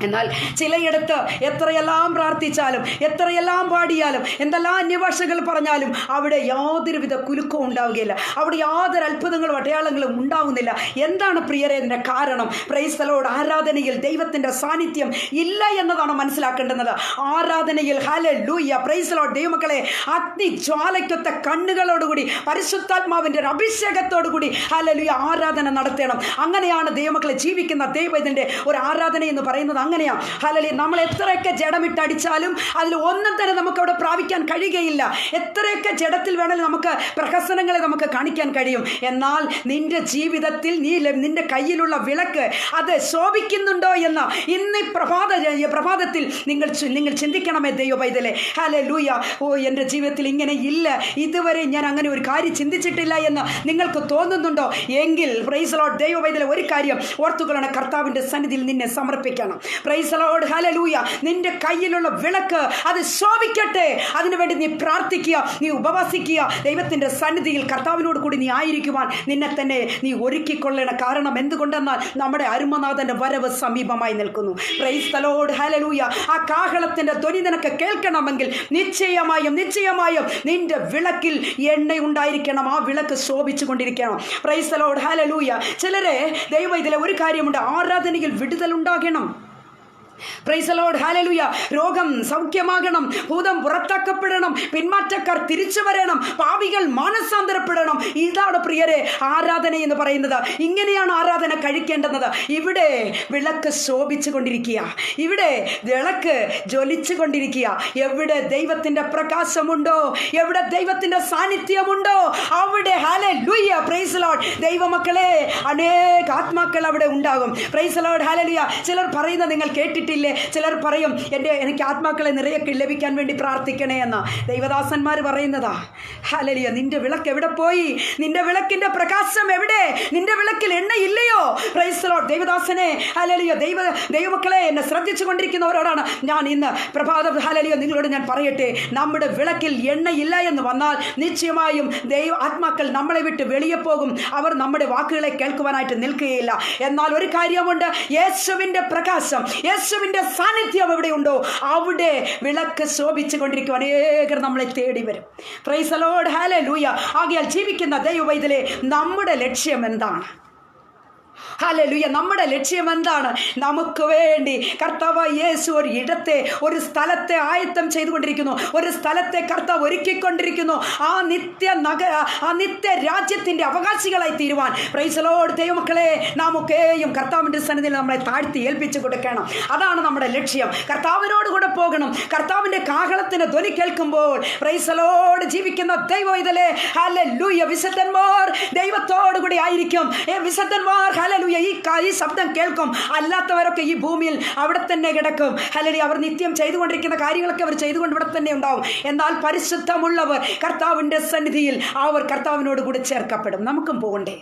എന്നാൽ ചിലയിടത്ത് എത്രയെല്ലാം പ്രാർത്ഥിച്ചാലും, എത്രയെല്ലാം പാടിയാലും, എന്തെല്ലാം അന്യഭാഷകൾ പറഞ്ഞാലും അവിടെ യാതൊരുവിധ കുലുക്കവും ഉണ്ടാവുകയില്ല. അവിടെ യാതൊരു അത്ഭുതങ്ങളും അടയാളങ്ങളും ഉണ്ടാവുന്നില്ല. എന്താണ് പ്രിയരെ ഇതിൻ്റെ കാരണം? Price the Lord. ആരാധനയിൽ ദൈവത്തിൻ്റെ സാന്നിധ്യം ഇല്ല എന്നതാണ് മനസ്സിലാക്കേണ്ടുന്നത്. ആരാധനയിൽ ഹല്ലേലൂയ, പ്രൈസ് ദി ലോർഡ്. ദൈവമക്കളെ, അഗ്നിജ്വാലയ്ക്കൊത്ത കണ്ണുകളോടുകൂടി പരിശുദ്ധാത്മാവിൻ്റെ ഒരു അഭിഷേകത്തോടുകൂടി ഹല്ലേലൂയ ആരാധന നടത്തണം. അങ്ങനെയാണ് ദൈവമക്കളെ ജീവിക്കുന്ന ദൈവത്തിൻ്റെ ഒരു ആരാധന എന്ന് പറയുന്നത്. അങ്ങനെയാ ഹല്ലേലൂയ. നമ്മൾ എത്രയൊക്കെ ജഡമിട്ടടിച്ചാലും അതിൽ ഒന്നും തന്നെ നമുക്ക് അവിടെ പ്രാപിക്കാൻ കഴിയുകയില്ല. എത്രയൊക്കെ ജഡത്തിൽ വേണമെങ്കിൽ നമുക്ക് പ്രഹസനങ്ങളെ നമുക്ക് കാണിക്കാൻ കഴിയും. എന്നാൽ നിന്റെ ജീവിതത്തിൽ നിന്റെ വിളക്ക് അത് ശോഭിക്കുന്നുണ്ടോ എന്ന് ഇന്ന് പ്രഭാതത്തിൽ നിങ്ങൾ ചിന്തിക്കണമേ ദൈവപൈതലേ. ഹല്ലേലൂയ. ഓ, എൻ്റെ ജീവിതത്തിൽ ഇങ്ങനെ ഇല്ല, ഇതുവരെ ഞാൻ അങ്ങനെ ഒരു കാര്യം ചിന്തിച്ചിട്ടില്ല എന്ന് നിങ്ങൾക്ക് തോന്നുന്നുണ്ടോ? എങ്കിൽ പ്രൈസ് ദി ലോർഡ് ദൈവപൈതലേ, ഒരു കാര്യം ഓർത്തുകൊള്ളണം. കർത്താവിൻ്റെ സന്നിധിയിൽ നിന്നെ സമർപ്പിക്കണം. പ്രൈസ് ദി ലോർഡ്, ഹല്ലേലൂയ. നിന്റെ കയ്യിലുള്ള വിളക്ക് അത് ശോഭിക്കട്ടെ. അതിനുവേണ്ടി നീ പ്രാർത്ഥിക്കുക, നീ ഉപവസിക്കുക. ദൈവത്തിൻ്റെ സന്നിധിയിൽ കർത്താവിനോട് കൂടി നീ ആയിരിക്കുവാൻ നിന്നെ തന്നെ നീ ഒരുക്കിക്കൊള്ളണം. കാരണം എന്തുകൊണ്ടെന്നാൽ നമ്മുടെ അരുമനാഥൻ്റെ വരവ് സമീപമായി നിൽക്കുന്നു. Praise the lord, hallelujah. ആ കാഹളത്തിൻ്റെ ധ്വനി നിനക്ക് കേൾക്കണമെങ്കിൽ നിശ്ചയമായും നിന്റെ വിളക്കിൽ എണ്ണ ഉണ്ടായിരിക്കണം. ആ വിളക്ക് ശോഭിച്ചു കൊണ്ടിരിക്കണം. പ്രൈസ് ദി ലോർഡ്, ഹല്ലേലൂയ. ചിലരെ ദൈവം ഇതിലെ ഒരു കാര്യമുണ്ട്, ആരാധനയിൽ വിടുതലുണ്ടാകണം. പ്രൈസ് ദി ലോർഡ്, ഹല്ലേലൂയ. രോഗം സൗഖ്യമാകണം, ഭൂതം പുറത്താക്കപ്പെടണം, പിന്മാറ്റക്കാർ തിരിച്ചു വരണം, പാപികൾ മാനസാന്തരപ്പെടണം. ഇതാണ് പ്രിയരെ ആരാധന എന്ന് പറയുന്നത്. ഇങ്ങനെയാണ് ആരാധന കഴിക്കേണ്ടുന്നത്. ഇവിടെ വിളക്ക് ശോഭിച്ചു കൊണ്ടിരിക്കുക, ഇവിടെ വിളക്ക് ജ്വലിച്ചു കൊണ്ടിരിക്കുക. എവിടെ ദൈവത്തിൻ്റെ പ്രകാശമുണ്ടോ, എവിടെ ദൈവത്തിൻ്റെ സാന്നിധ്യമുണ്ടോ അവിടെ ഹല്ലേലൂയ, പ്രൈസ് ദി ലോർഡ്, ദൈവമക്കളെ അനേക ആത്മാക്കൾ അവിടെ ഉണ്ടാകും. Price the lord, hallelujah. ചിലർ പറയുന്നത് നിങ്ങൾ കേട്ടിട്ടില്ലേ? ചിലർ പറയും, എനിക്ക് ആത്മാക്കളെ നിറയെ ലഭിക്കാൻ വേണ്ടി പ്രാർത്ഥിക്കണേ എന്ന. ദൈവദാസന്മാർ പറയുന്നതാ. ഹല്ലേലൂയ. നിന്റെ വിളക്ക് എവിടെ പോയി? നിന്റെ വിളക്കിന്റെ പ്രകാശം എവിടെ? നിന്റെ വിളക്കിൽ എണ്ണയില്ലയോ? Praise the lord. ദൈവദാസനെ, ഹല്ലേലൂയ, ദൈവമക്കളെ, എന്നെ ശ്രദ്ധിച്ചു കൊണ്ടിരിക്കുന്നവരോടാണ് ഞാൻ ഇന്ന് പ്രഭാത, ഹല്ലേലൂയ, നിങ്ങളോട് ഞാൻ പറയട്ടെ, നമ്മുടെ വിളക്കിൽ എണ്ണയില്ല എന്ന് വന്നാൽ നിശ്ചയമായും ആത്മാക്കൾ നമ്മളെ വിട്ട് വെളിയെ പോകും. അവർ നമ്മുടെ വാക്കുകളെ കേൾക്കുവാനായിട്ട് നിൽക്കുകയില്ല. എന്നാൽ ഒരു കാര്യമുണ്ട്, യേശുവിൻ്റെ പ്രകാശം, യേശുവിൻ്റെ സാന്നിധ്യം എവിടെയുണ്ടോ അവിടെ വിളക്ക് ശോഭിച്ചു കൊണ്ടിരിക്കും. അനേകർ നമ്മളെ തേടി വരും. പ്രൈസ് ദി ലോർഡ്, ഹല്ലേലൂയ. ആകയാൽ ജീവിക്കുന്ന ദൈവവൈതലേ, നമ്മുടെ ലക്ഷ്യം എന്താണ്? ഹല്ലേലൂയ. നമ്മുടെ ലക്ഷ്യം എന്താണ്? നമുക്ക് വേണ്ടി കർത്താവ് യേശു ഒരു സ്ഥലത്തെ ആയത്തം ചെയ്തുകൊണ്ടിരിക്കുന്നു. ഒരു സ്ഥലത്തെ കർത്താവ് ഒരുക്കിക്കൊണ്ടിരിക്കുന്നു. ആ നിത്യ രാജ്യത്തിൻ്റെ അവകാശികളായി തീരുവാൻ, പ്രൈസ് ദി ലോർഡ്, ദൈവമക്കളെ, നാമൊക്കെയും കർത്താവിൻ്റെ സന്നിധിയിൽ നമ്മളെ താഴ്ത്തി ഏൽപ്പിച്ചു കൊടുക്കണം. അതാണ് നമ്മുടെ ലക്ഷ്യം. കർത്താവിനോട് കൂടെ പോകണം. കർത്താവിൻ്റെ കാഹളത്തിന് ധ്വനി കേൾക്കുമ്പോൾ, പ്രൈസ് ദി ലോർഡ്, ജീവിക്കുന്ന ദൈവവൈതലേ, ഹല്ലേലൂയ, വിശുദ്ധന്മാർ ദൈവത്തോടു കൂടി ആയിരിക്കും. വിശുദ്ധന്മാർ, ഹല്ലേലൂയ, ഈ ശബ്ദം കേൾക്കും. അല്ലാത്തവരൊക്കെ ഈ ഭൂമിയിൽ അവിടെ തന്നെ കിടക്കും. ഹല്ലേലൂയ. അവർ നിത്യം ചെയ്തുകൊണ്ടിരിക്കുന്ന കാര്യങ്ങളൊക്കെ അവർ ചെയ്തുകൊണ്ട് ഇവിടെ തന്നെ ഉണ്ടാവും. എന്നാൽ പരിശുദ്ധമുള്ളവർ കർത്താവിൻ്റെ സന്നിധിയിൽ അവർ കർത്താവിനോട് കൂടി ചേർക്കപ്പെടും. നമുക്കും പോകണ്ടേ?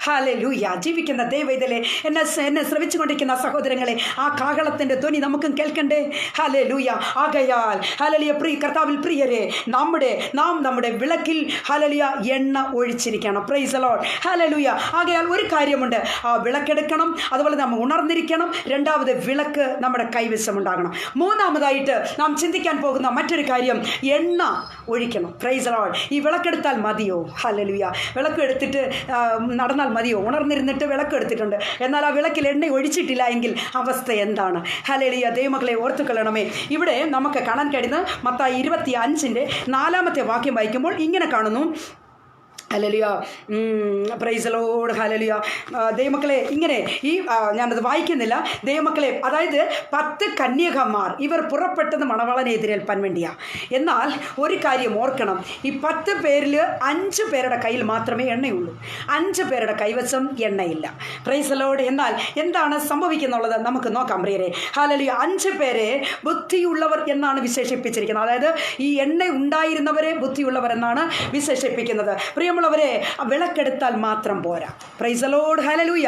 ഹല്ലേലൂയ. ജീവിക്കുന്ന ദൈവവൈതലേ, എന്നെ ശ്രമിച്ചുകൊണ്ടിരിക്കുന്ന സഹോദരങ്ങളെ, ആ കാഹളത്തിൻ്റെ ധ്വനി നമുക്കും കേൾക്കണ്ടേ? ഹല്ലേലൂയ. ആകയാൽ ഹല്ലേലൂയ, കർത്താവിൽ പ്രിയരെ, നമ്മുടെ വിളക്കിൽ ഹല്ലേലൂയ എണ്ണ ഒഴിച്ചിരിക്കണം. പ്രൈസ് ദി ലോർഡ്, ഹല്ലേലൂയ. ആകയാൽ ഒരു കാര്യമുണ്ട്, ആ വിളക്കെടുക്കണം. അതുപോലെ നമ്മൾ ഉണർന്നിരിക്കണം. രണ്ടാമത് വിളക്ക് നമ്മുടെ കൈവശം ഉണ്ടാകണം. മൂന്നാമതായിട്ട് നാം ചിന്തിക്കാൻ പോകുന്ന മറ്റൊരു കാര്യം, എണ്ണ ഒഴിക്കണം. Price the Lord. ഈ വിളക്കെടുത്താൽ മതിയോ? ഹല്ലേലൂയ. വിളക്ക് എടുത്തിട്ട് നടന്നാൽ മതിയോ? ഉണർന്നിരുന്നിട്ട് വിളക്ക് എടുത്തിട്ടുണ്ട്, എന്നാൽ ആ വിളക്കിൽ എണ്ണ ഒഴിച്ചിട്ടില്ല എങ്കിൽ അവസ്ഥ എന്താണ്? ഹല്ലേലൂയ. ദൈവമക്കളെ, ഓർത്തുകൊള്ളണമേ. ഇവിടെ നമുക്ക് കാണാൻ കഴിയുന്ന മത്തായി 25:4 വാക്യം വായിക്കുമ്പോൾ ഇങ്ങനെ കാണുന്നു. Hallelujah, praise the lord, hallelujah. ദൈവമക്കളെ, ഇങ്ങനെ ഞാനത് വായിക്കുന്നില്ല. ദൈവമക്കളെ, അതായത് 10 കന്യകമാർ ഇവർ പുറപ്പെട്ടത് മണവാളനെ എതിരേൽപ്പാൻ വേണ്ടിയാണ്. എന്നാൽ ഒരു കാര്യം ഓർക്കണം, ഈ 10 പേരിൽ 5 പേരുടെ കയ്യിൽ മാത്രമേ എണ്ണയുള്ളൂ. 5 പേരുടെ കൈവശം എണ്ണയില്ല. Price the Lord. എന്നാൽ എന്താണ് സംഭവിക്കുന്നുള്ളത് നമുക്ക് നോക്കാം പ്രിയരെ. ഹല്ലേലൂയ. 5 പേരെ ബുദ്ധിയുള്ളവർ എന്നാണ് വിശേഷിപ്പിച്ചിരിക്കുന്നത്. അതായത് ഈ എണ്ണ ഉണ്ടായിരുന്നവരെ ബുദ്ധിയുള്ളവർ എന്നാണ് വിശേഷിപ്പിക്കുന്നത്. പ്രിയമുള്ളവരെ, വിളക്കെടുത്താൽ മാത്രം പോരാ. Price the lord, hallelujah.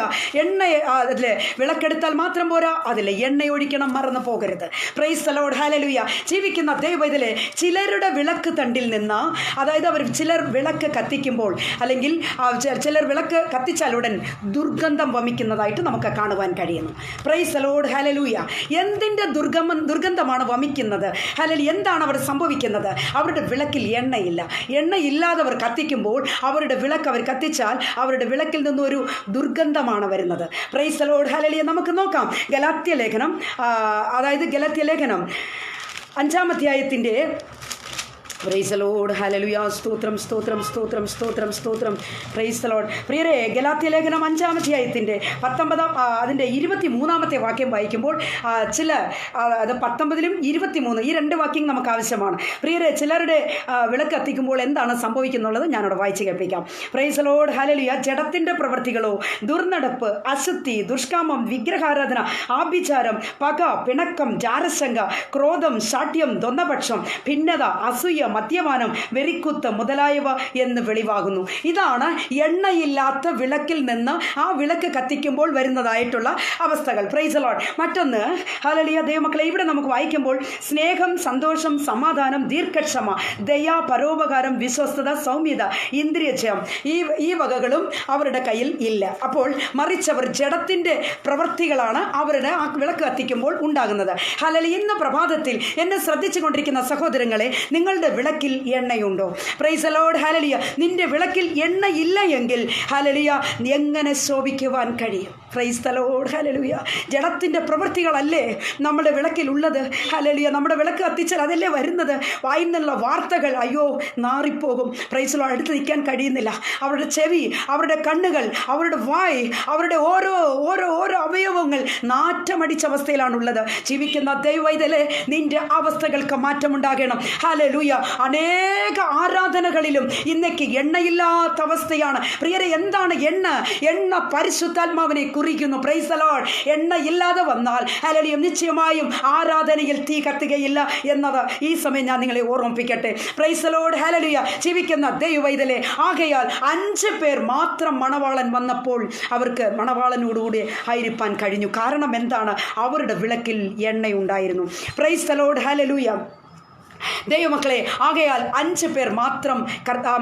അതിൽ വിളക്കെടുത്താൽ മാത്രം പോരാ, അതിൽ എണ്ണ ഒഴിക്കണം, മറന്നു പോകരുത്. പ്രൈസ് ദി ലോർഡ്, ഹല്ലേലൂയ. ജീവിക്കുന്ന ദൈവവൈതലേ, ചിലരുടെ വിളക്ക് തണ്ടിൽ നിന്ന്, അതായത് ചിലർ വിളക്ക് കത്തിക്കുമ്പോൾ, അല്ലെങ്കിൽ ചിലർ വിളക്ക് കത്തിച്ചാലുടൻ ദുർഗന്ധം വമിക്കുന്നതായിട്ട് നമുക്ക് കാണുവാൻ കഴിയുന്നു. Price the lord, hallelujah. എന്തിൻ്റെ ദുർഗന്ധമാണ് വമിക്കുന്നത്? ഹല്ലേലൂയ. എന്താണ് അവിടെ സംഭവിക്കുന്നത്? അവരുടെ വിളക്കിൽ എണ്ണയില്ല. എണ്ണയില്ലാതവർ കത്തിക്കുമ്പോൾ അവരുടെ വിളക്ക് അവർ കത്തിച്ചാൽ അവരുടെ വിളക്കിൽ നിന്നൊരു ദുർഗന്ധമാണ് വരുന്നത്. Price the lord, hallelujah. നമുക്ക് നോക്കാം ഗലാത്യ ലേഖനം, അതായത് ഗലാത്യ ലേഖനം 5-ാം അധ്യായത്തിൻ്റെ, പ്രൈസ് ദി ലോർഡ്, ഹല്ലേലൂയ. സ്തോത്രം, സ്തോത്രം, സ്തോത്രം, സ്തോത്രം, സ്തോത്രം. Price the Lord. പ്രിയരെ, ഗലാത്യ ലേഖനം 5-ാം അധ്യായത്തിൻ്റെ 23-ാമത്തെ വാക്യം വായിക്കുമ്പോൾ അത് 19-ലും 23 ഈ 2 വാക്യം നമുക്ക് ആവശ്യമാണ്. പ്രിയരെ, ചിലരുടെ വിളക്ക് കത്തിക്കുമ്പോൾ എന്താണ് സംഭവിക്കുന്നുള്ളത് ഞാനവിടെ വായിച്ച് കേൾപ്പിക്കാം. പ്രൈസ് ദി ലോർഡ്, ഹല്ലേലൂയ. ജഡത്തിൻ്റെ പ്രവൃത്തികളോ, ദുർനടപ്പ്, അശുദ്ധി, ദുഷ്കാമം, വിഗ്രഹാരാധന, ആഭിചാരം, പക, പിണക്കം, ജാരശങ്ക, ക്രോധം, ശാഠ്യം, ദ്വന്ദ്വപക്ഷം, ഭിന്നത, അസൂയ, മദ്യപാനം, വെറിക്കുത്ത് മുതലായവ എന്ന് വെളിവാകുന്നു. ഇതാണ് എണ്ണയില്ലാത്ത വിളക്കിൽ നിന്ന് ആ വിളക്ക് കത്തിക്കുമ്പോൾ വരുന്നതായിട്ടുള്ള അവസ്ഥകൾ. Price the Lord. മറ്റൊന്ന്, ഹല്ലേലൂയ ദൈവമക്കളെ, ഇവിടെ നമുക്ക് വായിക്കുമ്പോൾ സ്നേഹം, സന്തോഷം, സമാധാനം, ദീർഘക്ഷമ, ദയ, പരോപകാരം, വിശ്വസ്തത, സൗമ്യത, ഇന്ദ്രിയജയം, ഈ വകകളും അവരുടെ കയ്യിൽ ഇല്ല. അപ്പോൾ മറിച്ചവർ ജഡത്തിൻ്റെ പ്രവൃത്തികളാണ് അവരുടെ ആ വിളക്ക് കത്തിക്കുമ്പോൾ ഉണ്ടാകുന്നത്. ഹല്ലേലൂയ. ഇന്ന് പ്രഭാതത്തിൽ എന്നെ ശ്രദ്ധിച്ചു കൊണ്ടിരിക്കുന്ന സഹോദരങ്ങളെ, നിങ്ങളുടെ വിളക്കിൽ എണ്ണയുണ്ടോ? Praise the lord. ഹല്ലേലൂയ. നിന്റെ വിളക്കിൽ എണ്ണയില്ല എങ്കിൽ ഹല്ലേലൂയ എങ്ങനെ ശോഭിക്കുവാൻ കഴിയും? Praise the lord. ഹല്ലേലൂയ. ജഡത്തിൻ്റെ പ്രവൃത്തികളല്ലേ നമ്മുടെ വിളക്കിൽ ഉള്ളത്? ഹല്ലേലൂയ. നമ്മുടെ വിളക്ക് കത്തിച്ചാൽ അതല്ലേ വരുന്നത്? വായിൽ നിന്നുള്ള വാർത്തകൾ അയ്യോ നാറിപ്പോകും. Price the Lord. അടുത്ത് നിൽക്കാൻ കഴിയുന്നില്ല. അവരുടെ ചെവി, അവരുടെ കണ്ണുകൾ, അവരുടെ വായ്, അവരുടെ ഓരോ ഓരോ ഓരോ അവയവങ്ങൾ നാറ്റമടിച്ച അവസ്ഥയിലാണുള്ളത്. ജീവിക്കുന്ന ദൈവവൈതലേ, നിന്റെ അവസ്ഥകൾക്ക് മാറ്റമുണ്ടാകണം. ഹല്ലേലൂയ. അനേക ആരാധനകളിലും ഇന്നേക്ക് എണ്ണയില്ലാത്ത അവസ്ഥയാണ്. പ്രിയരെ, എന്താണ് എണ്ണ? എണ്ണ പരിശുദ്ധാത്മാവിനെ കുറിക്കുന്നു. Price the Lord. എണ്ണ ഇല്ലാതെ വന്നാൽ ഹല്ലേലൂയ നിശ്ചയമായും ആരാധനയിൽ തീ കത്തുകയില്ല എന്നത് ഈ സമയം ഞാൻ നിങ്ങളെ ഓർമ്മിപ്പിക്കട്ടെ. Praise the lord. ഹല്ലേലൂയ. ജീവിക്കുന്ന ദൈവവൈതലേ, ആകയാൽ 5 പേർ മാത്രം മണവാളൻ വന്നപ്പോൾ അവർക്ക് മണവാളനോടുകൂടി ആയിരിക്കാൻ കഴിഞ്ഞു. കാരണം എന്താണ്? അവരുടെ വിളക്കിൽ എണ്ണയുണ്ടായിരുന്നു. Praise the lord. ഹല്ലേലൂയ. ദൈവമക്കളെ, ആകയാൽ 5 പേർ മാത്രം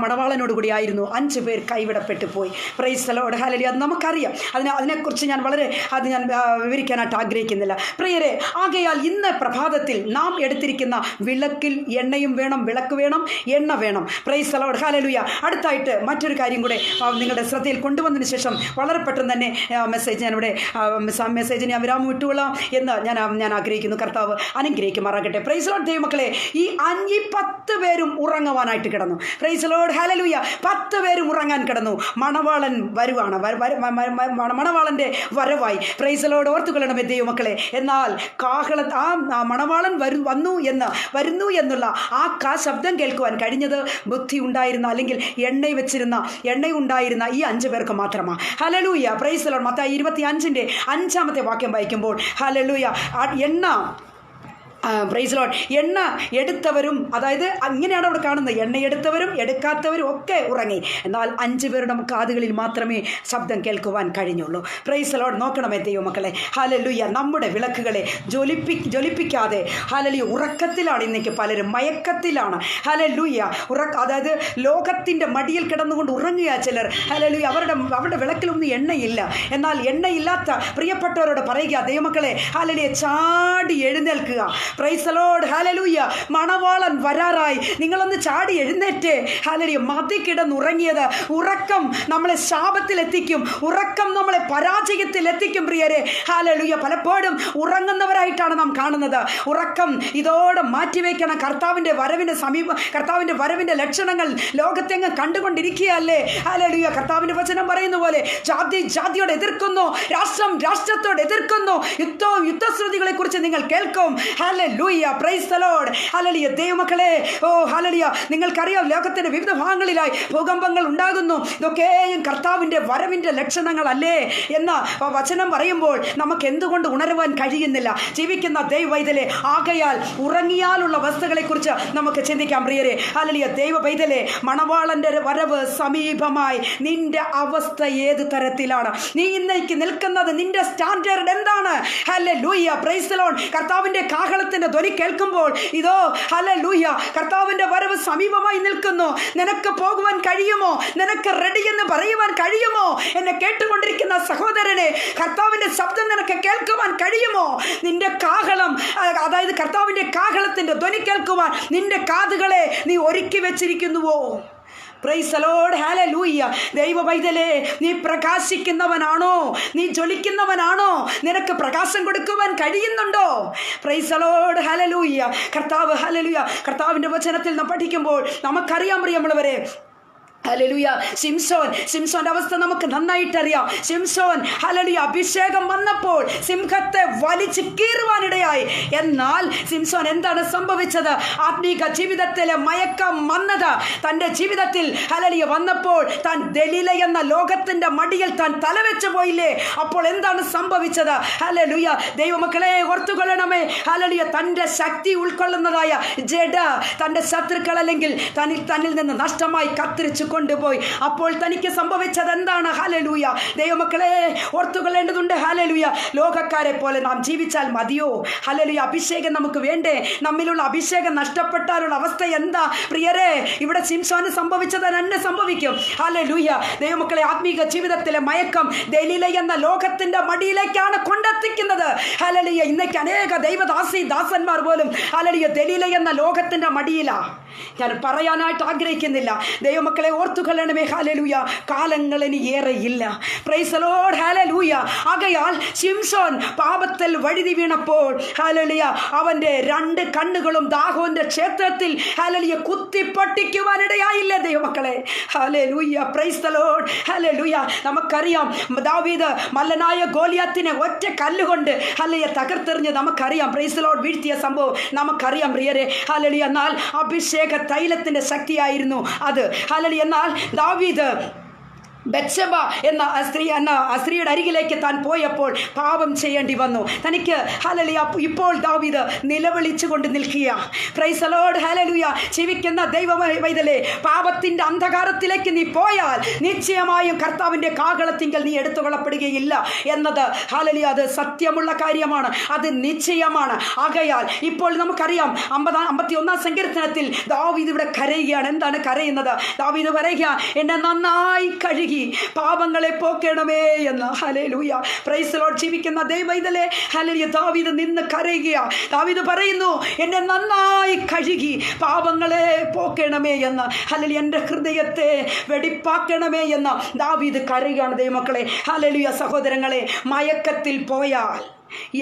മണവാളനോട് കൂടി ആയിരുന്നു. 5 പേർ കൈവിടപ്പെട്ടു പോയി. Price the lord. ഹല്ലേലൂയ. അത് നമുക്കറിയാം. അതിനെക്കുറിച്ച് ഞാൻ ഞാൻ വിവരിക്കാനായിട്ട് ആഗ്രഹിക്കുന്നില്ല. പ്രിയരെ, ആകയാൽ ഇന്ന് പ്രഭാതത്തിൽ നാം എടുത്തിരിക്കുന്ന വിളക്കിൽ എണ്ണയും വേണം, വിളക്ക് വേണം, എണ്ണ വേണം. Price the lord. ഹല്ലേലൂയ. അടുത്തായിട്ട് മറ്റൊരു കാര്യം കൂടെ നിങ്ങളുടെ ശ്രദ്ധയിൽ കൊണ്ടുവന്നതിന് ശേഷം വളരെ പെട്ടെന്ന് തന്നെ മെസ്സേജ് ഞാൻ വിരാമം വിട്ടുകൊള്ളാം എന്ന് ഞാൻ ആഗ്രഹിക്കുന്നു. കർത്താവ് അനുഗ്രഹിക്കുമാറാകട്ടെ. Price the lord. ദൈവമക്കളെ, ഈ 10 പേരും ഉറങ്ങുവാനായിട്ട് കിടന്നു. Price the lord. ഹല്ലേലൂയ. 10 പേരും ഉറങ്ങാൻ കിടന്നു. മണവാളൻ വരുവാണ്. മണവാളൻ്റെ വരവായി. Price the Lord. ഓർത്തുകൊള്ളണമേ ദൈവമക്കളെ. എന്നാൽ മണവാളൻ വരുന്നു എന്നുള്ള ആ ശബ്ദം കേൾക്കുവാൻ കഴിഞ്ഞത് ബുദ്ധി ഉണ്ടായിരുന്ന, അല്ലെങ്കിൽ എണ്ണയുണ്ടായിരുന്ന ഈ 5 പേർക്ക് മാത്രമാണ്. ഹല്ലേലൂയ. Praise the lord. മത്തായി 25-ന്റെ 5-ാമത്തെ വാക്യം വായിക്കുമ്പോൾ ഹല്ലേലൂയ, പ്രൈസ് ലോർഡ്, എണ്ണ എടുത്തവരും, അതായത് അങ്ങനെയാണ് അവിടെ കാണുന്നത്, എണ്ണ എടുത്തവരും എടുക്കാത്തവരും ഒക്കെ ഉറങ്ങി. എന്നാൽ 5 പേരുടെ കാതുകളിൽ മാത്രമേ ശബ്ദം കേൾക്കുവാൻ കഴിഞ്ഞുള്ളൂ. Praise Lord. നോക്കണമേ ദൈവമക്കളെ. ഹല്ലേലൂയ. നമ്മുടെ വിളക്കുകളെ ജ്വലിപ്പിക്കാതെ ഹല്ലേലൂയ ഉറക്കത്തിലാണ് ഇന്നേക്ക് പലരും, മയക്കത്തിലാണ്. ഹല്ലേലൂയ. അതായത് ലോകത്തിൻ്റെ മടിയിൽ കിടന്നുകൊണ്ട് ഉറങ്ങുക ചിലർ. ഹല്ലേലൂയ. അവരുടെ വിളക്കിലൊന്നും എണ്ണയില്ല. എന്നാൽ എണ്ണയില്ലാത്ത പ്രിയപ്പെട്ടവരോട് പറയുക, ദൈവമക്കളെ, ഹല്ലേലൂയ, ചാടി എഴുന്നേൽക്കുക. Price the lord. ഹല്ലേലൂയ. മണവാളൻ വരാറായി. നിങ്ങളൊന്ന് ചാടി എഴുന്നേറ്റ്. ഹല്ലേലൂയ. മതിക്കിടന്നുറങ്ങിയത് ഉറക്കം നമ്മളെ ശാപത്തിലെത്തിക്കും. ഉറക്കം നമ്മളെ പരാജയത്തിലെത്തിക്കും. പ്രിയരെ, ഹല്ലേലൂയ. പലപ്പോഴും ഉറങ്ങുന്നവരായിട്ടാണ് നാം കാണുന്നത്. ഉറക്കം ഇതോടെ മാറ്റിവെക്കണം. കർത്താവിൻ്റെ വരവിൻ്റെ ലക്ഷണങ്ങൾ ലോകത്തെങ്ങ് കണ്ടുകൊണ്ടിരിക്കുകയല്ലേ. ഹല്ലേലൂയ. കർത്താവിൻ്റെ വചനം പറയുന്ന പോലെ ജാതി ജാതിയോട് എതിർക്കുന്നു, രാഷ്ട്രം രാഷ്ട്രത്തോട് എതിർക്കുന്നു. യുദ്ധശ്രുതികളെ കുറിച്ച് നിങ്ങൾ കേൾക്കും. Hallelujah. Praise the lord. Hallelujah. ദൈവമക്കളെ, ഹല്ലേലൂയ, നിങ്ങൾക്കറിയാം ലോകത്തിന്റെ വിവിധ ഭാഗങ്ങളിലായി ഭൂകമ്പങ്ങൾ ഉണ്ടാകുന്നു. ഇതൊക്കെയും കർത്താവിൻ്റെ വരവിൻ്റെ ലക്ഷണങ്ങളല്ലേ എന്ന വചനം പറയുമ്പോൾ നമുക്ക് എന്തുകൊണ്ട് ഉണരുവാൻ കഴിയുന്നില്ല? ജീവിക്കുന്ന ദൈവവൈതലേ, ആകയാൽ ഉറങ്ങിയാലുള്ള വസ്തുക്കളെക്കുറിച്ച് നമുക്ക് ചിന്തിക്കാം. പ്രിയരെ, ഹല്ലേലൂയ. ദൈവവൈതലേ, മണവാളന്റെ വരവ് സമീപമായി. നിന്റെ അവസ്ഥ ഏത് തരത്തിലാണ്? നീ ഇന്നേക്ക് നിൽക്കുന്നത്, നിന്റെ സ്റ്റാൻഡേർഡ് എന്താണ്? ഹല്ലേലൂയ. Praise the Lord. കർത്താവിൻ്റെ കാഹളത്തിന്റെ ധ്വനി കേൾക്കുമ്പോൾ ഇതോ ഹല്ലേലൂയ, കർത്താവിന്റെ വരവ് സമീപമായി നിൽക്കുന്നു. നിനക്ക് പോകുവാൻ കഴിയുമോ? നിനക്ക് റെഡി എന്ന് പറയുവാൻ കഴിയുമോ? എന്നെ കേട്ടുകൊണ്ടിരിക്കുന്ന സഹോദരനെ, കർത്താവിന്റെ ശബ്ദം നിനക്ക് കേൾക്കുവാൻ കഴിയുമോ? നിന്റെ കാഹളം, അതായത് കർത്താവിന്റെ കാഹളത്തിന്റെ ധ്വനി കേൾക്കുവാൻ നിന്റെ കാതുകളെ നീ ഒരുക്കി വെച്ചിരിക്കുന്നുവോ? Praise the lord. ഹല്ലേലൂയ. ദൈവവൈതലേ, നീ പ്രകാശിക്കുന്നവനാണോ? നീ ജ്വലിക്കുന്നവനാണോ? നിനക്ക് പ്രകാശം കൊടുക്കുവാൻ കഴിയുന്നുണ്ടോ? Praise the lord. ഹല്ലേലൂയ. കർത്താവ്, ഹല്ലേലൂയ, കർത്താവിൻ്റെ വചനത്തിൽ നാം പഠിക്കുമ്പോൾ നമുക്കറിയാം പ്രിയമുള്ളവരെ, ഹല്ലേലൂയ. സിംസോന്റെ അവസ്ഥ നമുക്ക് നന്നായിട്ടറിയാം. സിംസോൻ ഹല്ലേലൂയ അഭിഷേകം വന്നപ്പോൾ സിംഹത്തെ വലിച്ചു കീറുവാനിടയായി. എന്നാൽ സിംസോൻ എന്താണ് സംഭവിച്ചത്? ആത്മീക ജീവിതത്തിലെ മയക്കം വന്നത് തൻ്റെ ജീവിതത്തിൽ ഹല്ലേലൂയ വന്നപ്പോൾ താൻ ദലീല എന്ന ലോകത്തിന്റെ മടിയിൽ താൻ തലവെച്ചു പോയില്ലേ? അപ്പോൾ എന്താണ് സംഭവിച്ചത്? ഹല്ലേലൂയ. ദൈവമക്കളെ ഓർത്തുകൊള്ളണമേ. ഹല്ലേലൂയ. തൻ്റെ ശക്തി ഉൾക്കൊള്ളുന്നതായ ജഡ തൻ്റെ ശത്രുക്കൾ അല്ലെങ്കിൽ തന്നിൽ നിന്ന് നഷ്ടമായി കത്തിരിച്ചു കൊണ്ടുപോയി. അപ്പോൾ തനിക്ക് സംഭവിച്ചത് എന്താണ്? ഹല്ലേലൂയ. ദൈവമക്കളെ ഓർത്തുകൊള്ളേണ്ടതുണ്ട്. ഹല്ലേലൂയ. ലോകക്കാരെ പോലെ നാം ജീവിച്ചാൽ മതിയോ? ഹല്ലേലൂയ. അഭിഷേകം നമുക്ക് വേണ്ടേ? നമ്മിലുള്ള അഭിഷേകം നഷ്ടപ്പെട്ടാലുള്ള അവസ്ഥ എന്താ പ്രിയരെ? ഇവിടെ സിംസോന് സംഭവിച്ചത് തന്നെ സംഭവിക്കും. ഹല്ലേലൂയ. ദൈവമക്കളെ ആത്മീക ജീവിതത്തിലെ മയക്കം ദലീല എന്ന ലോകത്തിന്റെ മടിയിലേക്കാണ് കൊണ്ടെത്തിക്കുന്നത്. ഹല്ലേലൂയ. ഇന്നേക്ക് അനേക ദാസന്മാർ പോലും ഹല്ലേലൂയ ദലീല എന്ന ലോകത്തിന്റെ മടിയിലാ. ഞാൻ പറയാനായിട്ട് ആഗ്രഹിക്കുന്നില്ല. ദൈവമക്കളെ ഓർത്തുകൊള്ളണമേ. ഹല്ലേലൂയ. കാലങ്ങൾ ഇനി ഏറെയില്ല. Praise the lord. ഹല്ലേലൂയ. ആകയാൽ സിംസോൻ പാപത്തിൽ വഴുതി വീണപ്പോൾ ഹല്ലേലൂയ അവന്റെ 2 കണ്ണുകളും ദാഗോന്റെ ക്ഷേത്രത്തിൽ ഹല്ലേലൂയ കുത്തിപ്പൊട്ടിക്കുവാനിടയായില്ലേ ദൈവമക്കളെ? Hallelujah. Praise the lord. Hallelujah. നമുക്കറിയാം ദാവീദ് മല്ലനായ ഗോലിയാത്തിനെ ഒറ്റ കല്ലുകൊണ്ട് ഹല്ലേലൂയ തകർത്തെറിഞ്ഞ് നമുക്കറിയാം. Price the Lord. വീഴ്ത്തിയ സംഭവം നമുക്കറിയാം പ്രിയരെ. ഹല്ലേലൂയ. എന്നാൽ അഭിഷേക തൈലത്തിന്റെ ശക്തിയായിരുന്നു അത്. ഹല്ലേലൂയ. എന്നാൽ ദാവീദ് ബത്ശബ എന്ന സ്ത്രീയുടെ അരികിലേക്ക് താൻ പോയപ്പോൾ പാപം ചെയ്യേണ്ടി വന്നു തനിക്ക്. ഹല്ലേലൂയ. ഇപ്പോൾ ദാവീദ് നിലവിളിച്ചുകൊണ്ട് നിൽക്കുക. Price the lord. ഹല്ലേലൂയ. ജീവിക്കുന്ന ദൈവമൈതലേ, പാപത്തിന്റെ അന്ധകാരത്തിലേക്ക് നീ പോയാൽ നിശ്ചയമായും കർത്താവിന്റെ കാഹളത്തിങ്കൽ നീ എടുത്തുകൊള്ളപ്പെടുകയില്ല എന്നത് ഹല്ലേലൂയ അത് സത്യമുള്ള കാര്യമാണ്. അത് നിശ്ചയമാണ്. ആകയാൽ ഇപ്പോൾ നമുക്കറിയാം 51 സങ്കീർത്തനത്തിൽ ദാവീദ് ഇവിടെ കരയുകയാണ്. എന്താണ് കരയുന്നത്? ദാവീദ് പറയുക, എന്നെ നന്നായി കഴുകി പാപങ്ങളെ പോക്കണമേ എന്ന്. ഹല്ലേലൂയ. Praise the Lord. ജീവിക്കുന്ന ദൈവമൈതലേ, ഹല്ലേലൂയ ദാവീദ് നിന്ന് കരയുക. ദാവീദ് പറയുന്നു, എന്നെ നന്നായി കഴുകി പാപങ്ങളെ പോക്കണമേ എന്ന്. ഹല്ലേലൂയ. എൻ്റെ ഹൃദയത്തെ വെടിപ്പാക്കണമേ എന്ന് ദാവീദ് കരയുകയാണ് ദൈവമക്കളെ. ഹല്ലേലൂയ. സഹോദരങ്ങളെ, മയക്കത്തിൽ പോയാൽ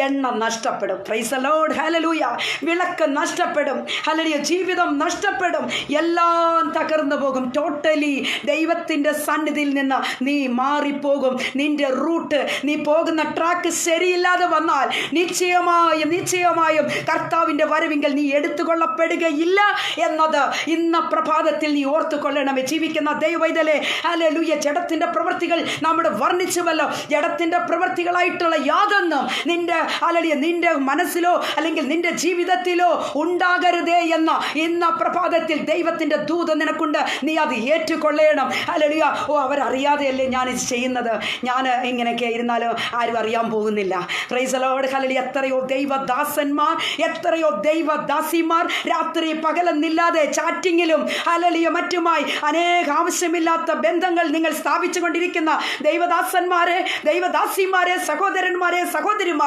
എണ്ണ നഷ്ടപ്പെടും. Price the lord. ഹല്ലേലൂയ. വിളക്ക് നഷ്ടപ്പെടും. ഹല്ലേലൂയ. ജീവിതം നഷ്ടപ്പെടും. എല്ലാം തകർന്നു പോകും. ടോട്ടലി ദൈവത്തിൻ്റെ സന്നിധിയിൽ നിന്ന് നീ മാറിപ്പോകും. നിന്റെ റൂട്ട്, നീ പോകുന്ന ട്രാക്ക് ശരിയില്ലാതെ വന്നാൽ നിശ്ചയമായും കർത്താവിൻ്റെ വരവിങ്കൽ നീ എടുത്തുകൊള്ളപ്പെടുകയില്ല എന്നത് ഇന്ന പ്രഭാതത്തിൽ നീ ഓർത്തുകൊള്ളണമേ. ജീവിക്കുന്ന ദൈവമൈതലേ, ഹല്ലേലൂയ. ജഡത്തിൻ്റെ പ്രവൃത്തികൾ നമ്മുടെ വർണ്ണിച്ചുവല്ലോ. ജഡത്തിൻ്റെ പ്രവൃത്തികളായിട്ടുള്ള യാതൊന്നും നിന്റെ മനസ്സിലോ അല്ലെങ്കിൽ നിന്റെ ജീവിതത്തിലോ ഉണ്ടാകരുതേ എന്ന ഇന്ന പ്രഭാതത്തിൽ ദൈവത്തിന്റെ ദൂതൻ നിനക്കുണ്ട്. നീ അത് ഏറ്റുകൊള്ളണം. ഹല്ലേലൂയ. അവരറിയാതെയല്ലേ ഞാൻ ഇത് ചെയ്യുന്നത്, ഞാൻ ഇങ്ങനെയൊക്കെ ഇരുന്നാലും ആരും അറിയാൻ പോകുന്നില്ല. Price the lord. ഹല്ലേലൂയ. എത്രയോ ദൈവദാസന്മാർ, എത്രയോ ദൈവദാസിമാർ രാത്രി പകലെന്നില്ലാതെ ചാറ്റിങ്ങിലും ഹല്ലേലൂയ മറ്റുമായി അനേക ആവശ്യമില്ലാത്ത ബന്ധങ്ങൾ നിങ്ങൾ സ്ഥാപിച്ചു കൊണ്ടിരിക്കുന്ന ദൈവദാസന്മാരെ, ദൈവദാസിമാരെ, സഹോദരന്മാരെ, സഹോദരിമാരെ,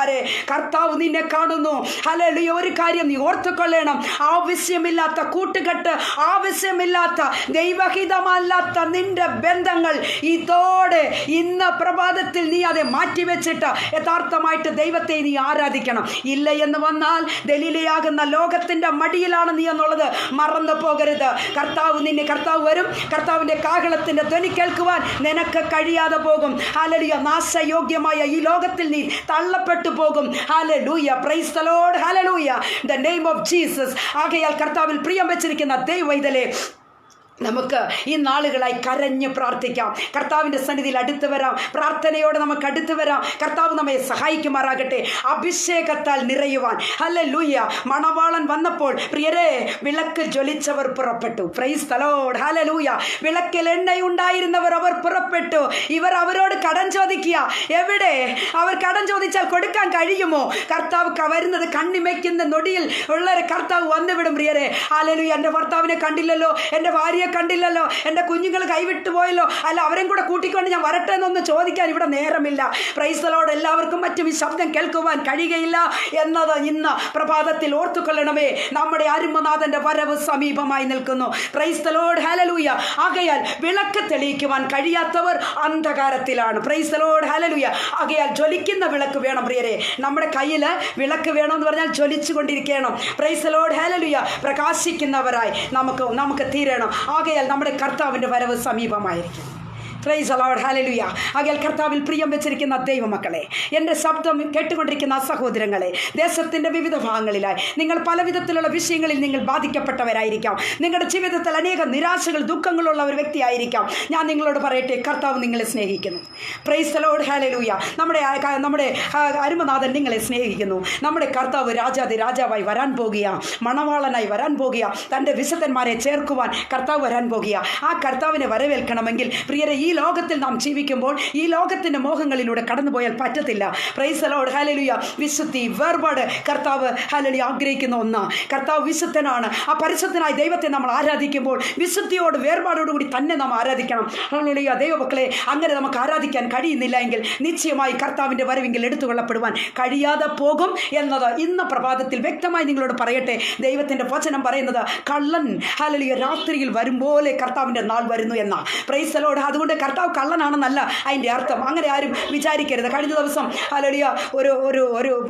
കർത്താവ് നിന്നെ കാണുന്നു. ഹല്ലേലൂയ. ഒരു കാര്യം നീ ഓർത്തുകൊള്ളണം. ആവശ്യമില്ലാത്ത കൂട്ടുകെട്ട്, ആവശ്യമില്ലാത്ത ദൈവഹിതമല്ലാത്ത നിന്റെ ബന്ധങ്ങൾ ഇതോടെ ഇന്ന് പ്രഭാതത്തിൽ നീ അത് മാറ്റിവെച്ചിട്ട് യഥാർത്ഥമായിട്ട് ദൈവത്തെ നീ ആരാധിക്കണം. ഇല്ല എന്ന് വന്നാൽ ദലീലയാകുന്ന ലോകത്തിന്റെ മടിയിലാണ് നീ എന്നുള്ളത് മറന്നു പോകരുത്. കർത്താവ് വരും. കർത്താവിന്റെ കാഹളത്തിന്റെ ധ്വനി കേൾക്കുവാൻ നിനക്ക് കഴിയാതെ പോകും. ഹല്ലേലൂയ. നാശയോഗ്യമായ ഈ ലോകത്തിൽ നീ തള്ളപ്പെട്ടു പോകും. Hallelujah. Praise the lord. Hallelujah. The name of Jesus. ആകയാൽ കർത്താവിൽ പ്രിയം വെച്ചിരിക്കുന്ന ദൈവമൈതലേ, നമുക്ക് ഈ നാളുകളായി കരഞ്ഞ് പ്രാർത്ഥിക്കാം. കർത്താവിൻ്റെ സന്നിധിയിൽ അടുത്ത് വരാം. പ്രാർത്ഥനയോടെ നമുക്ക് അടുത്ത് വരാം. കർത്താവ് നമ്മെ സഹായിക്കുമാറാകട്ടെ. അഭിഷേകത്താൽ നിറയുവാൻ. ഹല്ലേലൂയ. മണവാളൻ വന്നപ്പോൾ പ്രിയരെ, വിളക്ക് ജ്വലിച്ചവർ പുറപ്പെട്ടു. Praise the lord. ഹല്ലേലൂയ. വിളക്കിൽ എണ്ണയുണ്ടായിരുന്നവർ അവർ പുറപ്പെട്ടു. ഇവർ അവരോട് കടം ചോദിക്കുക. എവിടെ? അവർ കടം ചോദിച്ചാൽ കൊടുക്കാൻ കഴിയുമോ? കർത്താവ് വരുന്നത് കണ്ണിമയ്ക്കുന്ന നൊടിയിൽ ഉള്ളവരെ കർത്താവ് വന്നുവിടും പ്രിയരെ. ഹല്ലേലൂയ. എൻ്റെ ഭർത്താവിനെ കണ്ടില്ലല്ലോ, എൻ്റെ ഭാര്യയെ കണ്ടില്ലല്ലോ, എൻ്റെ കുഞ്ഞുങ്ങൾ കൈവിട്ടു പോയല്ലോ, അല്ല അവരെയും കൂടെ കൂട്ടിക്കൊണ്ട് ഞാൻ വരട്ടെ എന്നൊന്ന് ചോദിക്കാൻ ഇവിടെ നേരമില്ല. Price the Lord. എല്ലാവർക്കും മറ്റും ഈ ശബ്ദം കേൾക്കുവാൻ കഴിയുകയില്ല എന്നത് ഇന്ന് പ്രഭാതത്തിൽ ഓർത്തുകൊള്ളണമേ. നമ്മുടെ അരുമനാഥന്റെ വരവ് സമീപമായി നിൽക്കുന്നു. Praise the lord. ഹല്ലേലൂയ. ആകയാൽ വിളക്ക് തെളിയിക്കുവാൻ കഴിയാത്തവർ അന്ധകാരത്തിലാണ്. Praise the lord. ഹല്ലേലൂയ. ആകയാൽ ജ്വലിക്കുന്ന വിളക്ക് വേണം പ്രിയരെ. നമ്മുടെ കയ്യിൽ വിളക്ക് വേണമെന്ന് പറഞ്ഞാൽ ജ്വലിച്ചു കൊണ്ടിരിക്കണം. Praise the lord. ഹല്ലേലൂയ. പ്രകാശിക്കുന്നവരായി നമുക്ക് തീരണം. ആ ആകയാൽ നമ്മുടെ കർത്താവിൻ്റെ വരവ് സമീപമായിരിക്കും. പ്രൈസ് ദി ലോർഡ്, ഹല്ലേലൂയ. ആകയാൽ കർത്താവിൽ പ്രിയം വെച്ചിരിക്കുന്ന ദൈവമക്കളെ, എൻ്റെ ശബ്ദം കേട്ടുകൊണ്ടിരിക്കുന്ന സഹോദരങ്ങളെ, ദേശത്തിൻ്റെ വിവിധ ഭാഗങ്ങളിലായി നിങ്ങൾ പല വിധത്തിലുള്ള വിഷയങ്ങളിൽ നിങ്ങൾ ബാധിക്കപ്പെട്ടവരായിരിക്കാം. നിങ്ങളുടെ ജീവിതത്തിൽ അനേക നിരാശകൾ, ദുഃഖങ്ങളുള്ള ഒരു വ്യക്തിയായിരിക്കാം. ഞാൻ നിങ്ങളോട് പറയട്ടെ, കർത്താവ് നിങ്ങളെ സ്നേഹിക്കുന്നു. Price the lord, hallelujah. നമ്മുടെ അരുമനാഥൻ നിങ്ങളെ സ്നേഹിക്കുന്നു. നമ്മുടെ കർത്താവ് രാജാവായി വരാൻ പോകുക, മണവാളനായി വരാൻ പോകുക, തൻ്റെ വിശുദ്ധന്മാരെ ചേർക്കുവാൻ കർത്താവ് വരാൻ പോകുക. ആ കർത്താവിനെ വരവേൽക്കണമെങ്കിൽ പ്രിയരെ, ഈ ലോകത്തിൽ നാം ജീവിക്കുമ്പോൾ ഈ ലോകത്തിൻ്റെ മോഹങ്ങളിലൂടെ കടന്നുപോയാൽ പറ്റത്തില്ല. Price the lord, hallelujah. വിശുദ്ധി, വേർപാട് കർത്താവ് ഹല്ലേലൂയ ആഗ്രഹിക്കുന്ന ഒന്നാണ്. കർത്താവ് വിശുദ്ധനാണ്. ആ പരിശുദ്ധനായ ദൈവത്തെ നമ്മൾ ആരാധിക്കുമ്പോൾ വിശുദ്ധിയോട്, വേർപാടോടുകൂടി തന്നെ നാം ആരാധിക്കണം. ഹല്ലേലൂയ. ദൈവമക്കളെ, അങ്ങനെ നമുക്ക് ആരാധിക്കാൻ കഴിയുന്നില്ല എങ്കിൽ നിശ്ചയമായി കർത്താവിൻ്റെ വരവെങ്കിൽ എടുത്തുകൊള്ളപ്പെടുവാൻ കഴിയാതെ പോകും എന്നത് ഇന്ന് പ്രഭാതത്തിൽ വ്യക്തമായി നിങ്ങളോട് പറയട്ടെ. ദൈവത്തിൻ്റെ വചനം പറയുന്നത് കള്ളൻ ഹല്ലേലൂയ രാത്രിയിൽ വരുമ്പോലെ കർത്താവിൻ്റെ നാൾ വരുന്നു എന്നാ. Price the Lord. അതുകൊണ്ട് കർത്താവ് കള്ളനാണെന്നല്ല അതിൻ്റെ അർത്ഥം. അങ്ങനെ ആരും വിചാരിക്കരുത്. കഴിഞ്ഞ ദിവസം ഹല്ലേലൂയ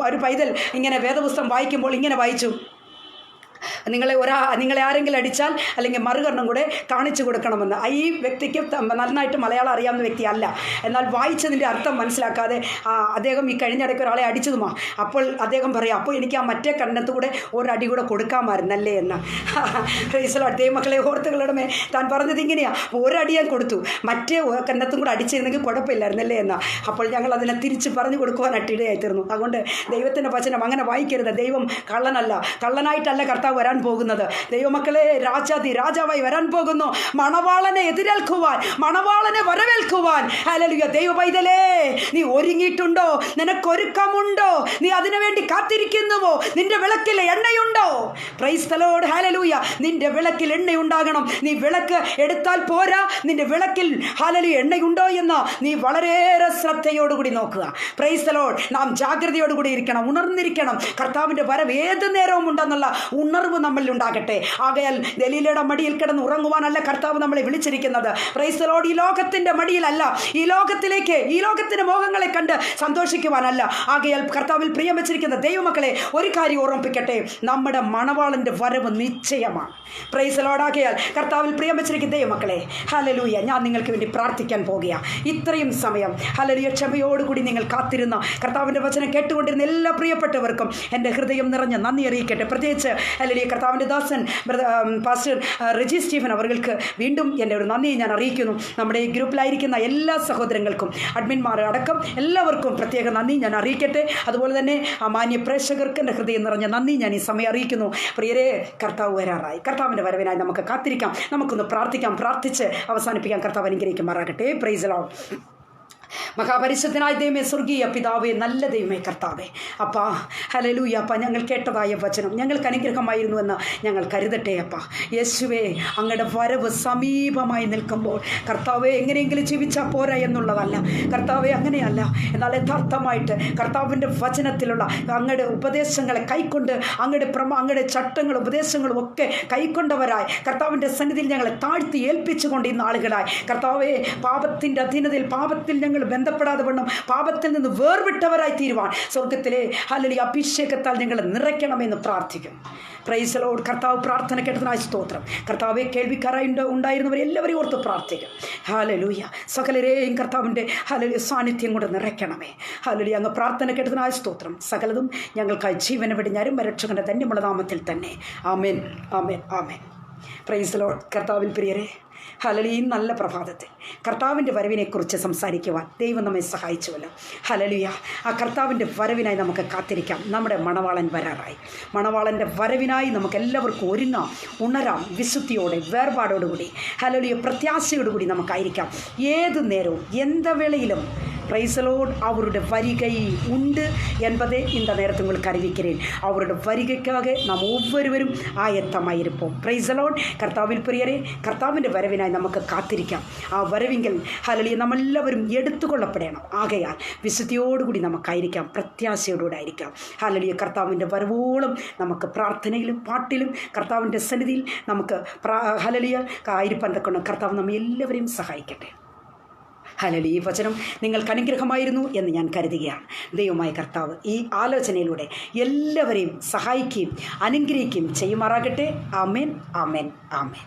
ഒരു പൈതൽ ഇങ്ങനെ വേദപുസ്തകം വായിക്കുമ്പോൾ ഇങ്ങനെ വായിച്ചു, നിങ്ങളെ ആരെങ്കിലും അടിച്ചാൽ അല്ലെങ്കിൽ മറുകരണം കൂടെ കാണിച്ചു കൊടുക്കണമെന്ന്. ഈ വ്യക്തിക്ക് നന്നായിട്ട് മലയാളം അറിയാവുന്ന വ്യക്തിയല്ല. എന്നാൽ വായിച്ചതിൻ്റെ അർത്ഥം മനസ്സിലാക്കാതെ അദ്ദേഹം ഈ കഴിഞ്ഞിടയ്ക്ക് ഒരാളെ അടിച്ചതുമാ. അപ്പോൾ അദ്ദേഹം പറയാം, അപ്പോൾ എനിക്ക് ആ മറ്റേ കണ്ണത്ത് കൂടെ ഒരടി കൂടെ കൊടുക്കാമായിരുന്നല്ലേ എന്ന്. ദൈവമക്കളെ, ഓർത്തുകളുടെ താൻ പറഞ്ഞത് ഇങ്ങനെയാണ്, ഒരടി ഞാൻ കൊടുത്തു, മറ്റേ കണ്ണത്തും കൂടെ അടിച്ചിരുന്നെങ്കിൽ കുഴപ്പമില്ലായിരുന്നല്ലേ എന്ന്. അപ്പോൾ ഞങ്ങൾ അതിനെ തിരിച്ച് പറഞ്ഞു കൊടുക്കുവാനായിട്ട് ഇടയായി തീർന്നു. അതുകൊണ്ട് ദൈവത്തിൻ്റെ വചനം അങ്ങനെ വായിക്കരുത്. ദൈവം കള്ളനല്ല, കള്ളനായിട്ടല്ല കർത്താവ് വരാൻ പോകുന്നത്. ദൈവമക്കളെ, രാജാവായി വരാൻ പോകുന്നു. മണവാളനെ എതിരേൽക്കുവാൻ, മണവാളനെ വരവേൽക്കുവാൻ. ഹല്ലേലൂയ. ദൈവ പൈതലേ, നീ ഒരുങ്ങിയിട്ടുണ്ടോ? നിനക്കൊരുക്കമുണ്ടോ? നീ അതിനുവേണ്ടി കാത്തിരിക്കുന്നുവോ? നിന്റെ വിളക്കിൽ എണ്ണയുണ്ടോ? പ്രൈസ് ദി ലോർഡ്, ഹല്ലേലൂയ. നിന്റെ വിളക്കിൽ എണ്ണയുണ്ടാകണം. നീ വിളക്ക് എടുത്താൽ പോരാ, നിന്റെ വിളക്കിൽ ഹല്ലേലൂയ എണ്ണയുണ്ടോ എന്ന് നീ വളരെയേറെ ശ്രദ്ധയോടുകൂടി നോക്കുക. Price the Lord. നാം ജാഗ്രതയോടുകൂടി ഇരിക്കണം, ഉണർന്നിരിക്കണം. കർത്താവിൻ്റെ വരവ് ഏത് നേരവും ഉണ്ടെന്നുള്ള ഉണർവ് നമ്മളിൽ ഉണ്ടാകട്ടെ. ആകയാൽ ദലീലയുടെ മടിയിൽ കിടന്ന് ഉറങ്ങുവാനല്ല കർത്താവ് നമ്മളെ വിളിച്ചിരിക്കുന്നത്. Price the Lord. ഈ ലോകത്തിൻ്റെ മടിയിലല്ല, ഈ ലോകത്തിൻ്റെ മോഹങ്ങളെ കണ്ട് സന്തോഷിക്കുവാനല്ല. ആകയാൽ കർത്താവിൽ പ്രിയം വെച്ചിരിക്കുന്ന ദൈവമക്കളെ, ഒരു കാര്യം ഓർമ്മിപ്പിക്കട്ടെ, നമ്മുടെ മണവാളൻ്റെ വരവ് നിശ്ചയമാണ്. Praise the lord. ആകയാൽ കർത്താവിൽ പ്രിയം വെച്ചിരിക്കുന്ന ദൈവമക്കളെ, ഹല്ലേലൂയ, ഞാൻ നിങ്ങൾക്ക് വേണ്ടി പ്രാർത്ഥിക്കാൻ പോകുക. ഇത്രയും സമയം ഹല്ലേലൂയ ക്ഷമയോടുകൂടി നിങ്ങൾ കാത്തിരുന്ന കർത്താവിൻ്റെ വചനം കേട്ടുകൊണ്ടിരുന്ന എല്ലാ പ്രിയപ്പെട്ടവർക്കും എൻ്റെ ഹൃദയം നിറഞ്ഞ നന്ദി അറിയിക്കട്ടെ. പ്രത്യേകിച്ച് ഹല്ലേലൂയ കർത്താവിൻ്റെ ദാസൻ പാസ്റ്റർ റെജി സ്റ്റീഫൻ അവർക്ക് വീണ്ടും എൻ്റെ ഒരു നന്ദി ഞാൻ അറിയിക്കുന്നു. നമ്മുടെ ഈ ഗ്രൂപ്പിലായിരിക്കുന്ന എല്ലാ സഹോദരങ്ങൾക്കും, അഡ്മിന്മാർ അടക്കം എല്ലാവർക്കും പ്രത്യേക നന്ദി ഞാൻ അറിയിക്കട്ടെ. അതുപോലെ തന്നെ ആ മാന്യ പ്രേക്ഷകർക്ക് എൻ്റെ ഹൃദയം നിറഞ്ഞ നന്ദി ഞാൻ ഈ സമയം അറിയിക്കുന്നു. പ്രിയരെ, കർത്താവ് വരാറായി. കർത്താവിൻ്റെ വരവിനായി നമുക്ക് കാത്തിരിക്കാം, നമുക്കൊന്ന് പ്രാർത്ഥിക്കാം. പ്രാർത്ഥിച്ച് അവസാനിപ്പിക്കാം. കർത്താവ് അനുഗ്രഹിക്കുമാറാകട്ടെ. Price the Lord. മഹാപരിശുദ്ധനായ ദൈവമേ, സ്വർഗീയ പിതാവേ, നല്ല ദൈവമേ കർത്താവേ, അപ്പാ ഹല്ലേലൂയ. അപ്പ ഞങ്ങൾ കേട്ടതായ വചനം ഞങ്ങൾക്ക് അനുഗ്രഹമായിരുന്നുവെന്ന് ഞങ്ങൾ കരുതട്ടെ. അപ്പാ യേശുവേ, അങ്ങയുടെ വരവ് സമീപമായി നിൽക്കുമ്പോൾ കർത്താവെ എങ്ങനെയെങ്കിലും ജീവിച്ചാൽ പോരാ എന്നുള്ളതല്ല കർത്താവെ, അങ്ങനെയല്ല. എന്നാൽ യഥാർത്ഥമായിട്ട് കർത്താവിൻ്റെ വചനത്തിലുള്ള അങ്ങയുടെ ഉപദേശങ്ങളെ കൈക്കൊണ്ട്, അങ്ങയുടെ ചട്ടങ്ങളും ഉപദേശങ്ങളും ഒക്കെ കൈക്കൊണ്ടവരായി കർത്താവിൻ്റെ സന്നിധിയിൽ ഞങ്ങളെ താഴ്ത്തി ഏൽപ്പിച്ചുകൊണ്ട് ഇന്ന് ആളുകളായി കർത്താവെ, പാപത്തിൻ്റെ അധീനതയിൽ, പാപത്തിൽ ഞങ്ങൾ ബന്ധപ്പെടാതെ വണ്ണം പാപത്തിൽ നിന്ന് വേർവിട്ടവരായി തീരുവാൻ സ്വർഗത്തിലെ ഹല്ലേലൂയ അഭിഷേകത്താൽ ഞങ്ങളെ നിറയ്ക്കണമെന്ന് പ്രാർത്ഥിക്കും. Price the Lord. കർത്താവ് പ്രാർത്ഥന കേട്ടതിനായി സ്തോത്രം. കർത്താവെ, കേൾവിക്കാരായി ഉണ്ടായിരുന്നവരെ എല്ലാവരെയും ഓർത്ത് പ്രാർത്ഥിക്കും. ഹല്ലേലൂയ. സകലരെയും കർത്താവിൻ്റെ ഹല്ലേലൂയ സാന്നിധ്യം കൊണ്ട് നിറയ്ക്കണമേ. ഹല്ലേലൂയ. അങ്ങ് പ്രാർത്ഥന കേട്ടതിനായി സ്തോത്രം. സകലതും ഞങ്ങൾക്കായി ജീവനെ വെടിഞ്ഞാരും രക്ഷകന്റെ ധന്യമുള്ള നാമത്തിൽ തന്നെ. ആമേൻ, ആമേൻ, ആമേൻ. Praise the lord. കർത്താവിൽ പ്രിയരെ, ഹല്ലേലൂയ, ഈ നല്ല പ്രഭാതത്തിൽ കർത്താവിൻ്റെ വരവിനെക്കുറിച്ച് സംസാരിക്കുവാൻ ദൈവം നമ്മെ സഹായിച്ചുവല്ലോ. ഹല്ലേലൂയ. ആ കർത്താവിൻ്റെ വരവിനായി നമുക്ക് കാത്തിരിക്കാം. നമ്മുടെ മണവാളൻ വരാറായി. മണവാളൻ്റെ വരവിനായി നമുക്ക് എല്ലാവർക്കും ഒരുങ്ങാം, ഉണരാം. വിശുദ്ധിയോടെ, വേർപാടോടുകൂടി, ഹല്ലേലൂയ, പ്രത്യാശയോടുകൂടി നമുക്കായിരിക്കാം. ഏതു നേരവും, എന്ത വേളയിലും പ്രൈസ് ദി ലോർഡ്, അവരുടെ വരികை ഉണ്ട് என்பதை இந்த நேரத்தில் உங்களுக்கு அறிவிக்கிறேன். அவருடைய வருகைக்காக நாம் ஒவ்வொருவரும் ஆயத்தமாயிருப்போம். Price the lord. കർത്താവിൽ പ്രിയരെ, കർത്താവിൻ്റെ വരവിനായി നമുക്ക് കാത്തിരിക്കാം. ആ വരവിങ്കിൽ ഹല്ലേലൂയ നമ്മളെല്ലാവരും എടുത്തുകൊള്ളപ്പെടണം. ആകയാൽ വിശുദ്ധിയോടുകൂടി നമുക്കായിരിക്കാം, പ്രത്യാശയോടുകൂടി ആയിരിക്കാം. ഹല്ലേലൂയ. കർത്താവിൻ്റെ വരവോളം നമുക്ക് പ്രാർത്ഥനയിലും പാട്ടിലും കർത്താവിൻ്റെ സന്നിധിയിൽ നമുക്ക് ഹല്ലേലൂയ ആയിരിക്കാൻ തക്കണം. കർത്താവ് നമ്മെ എല്ലാവരെയും സഹായിക്കട്ടെ. ഹല്ലേലൂയ. ഈ വചനം നിങ്ങൾക്ക് അനുഗ്രഹമായിരുന്നു എന്ന് ഞാൻ കരുതുകയാണ്. ദൈവമായ കർത്താവ് ഈ ആലോചനയിലൂടെ എല്ലാവരെയും സഹായിക്കുകയും അനുഗ്രഹിക്കുകയും ചെയ്യുമാറാകട്ടെ. ആമേൻ, ആമേൻ, ആമേൻ.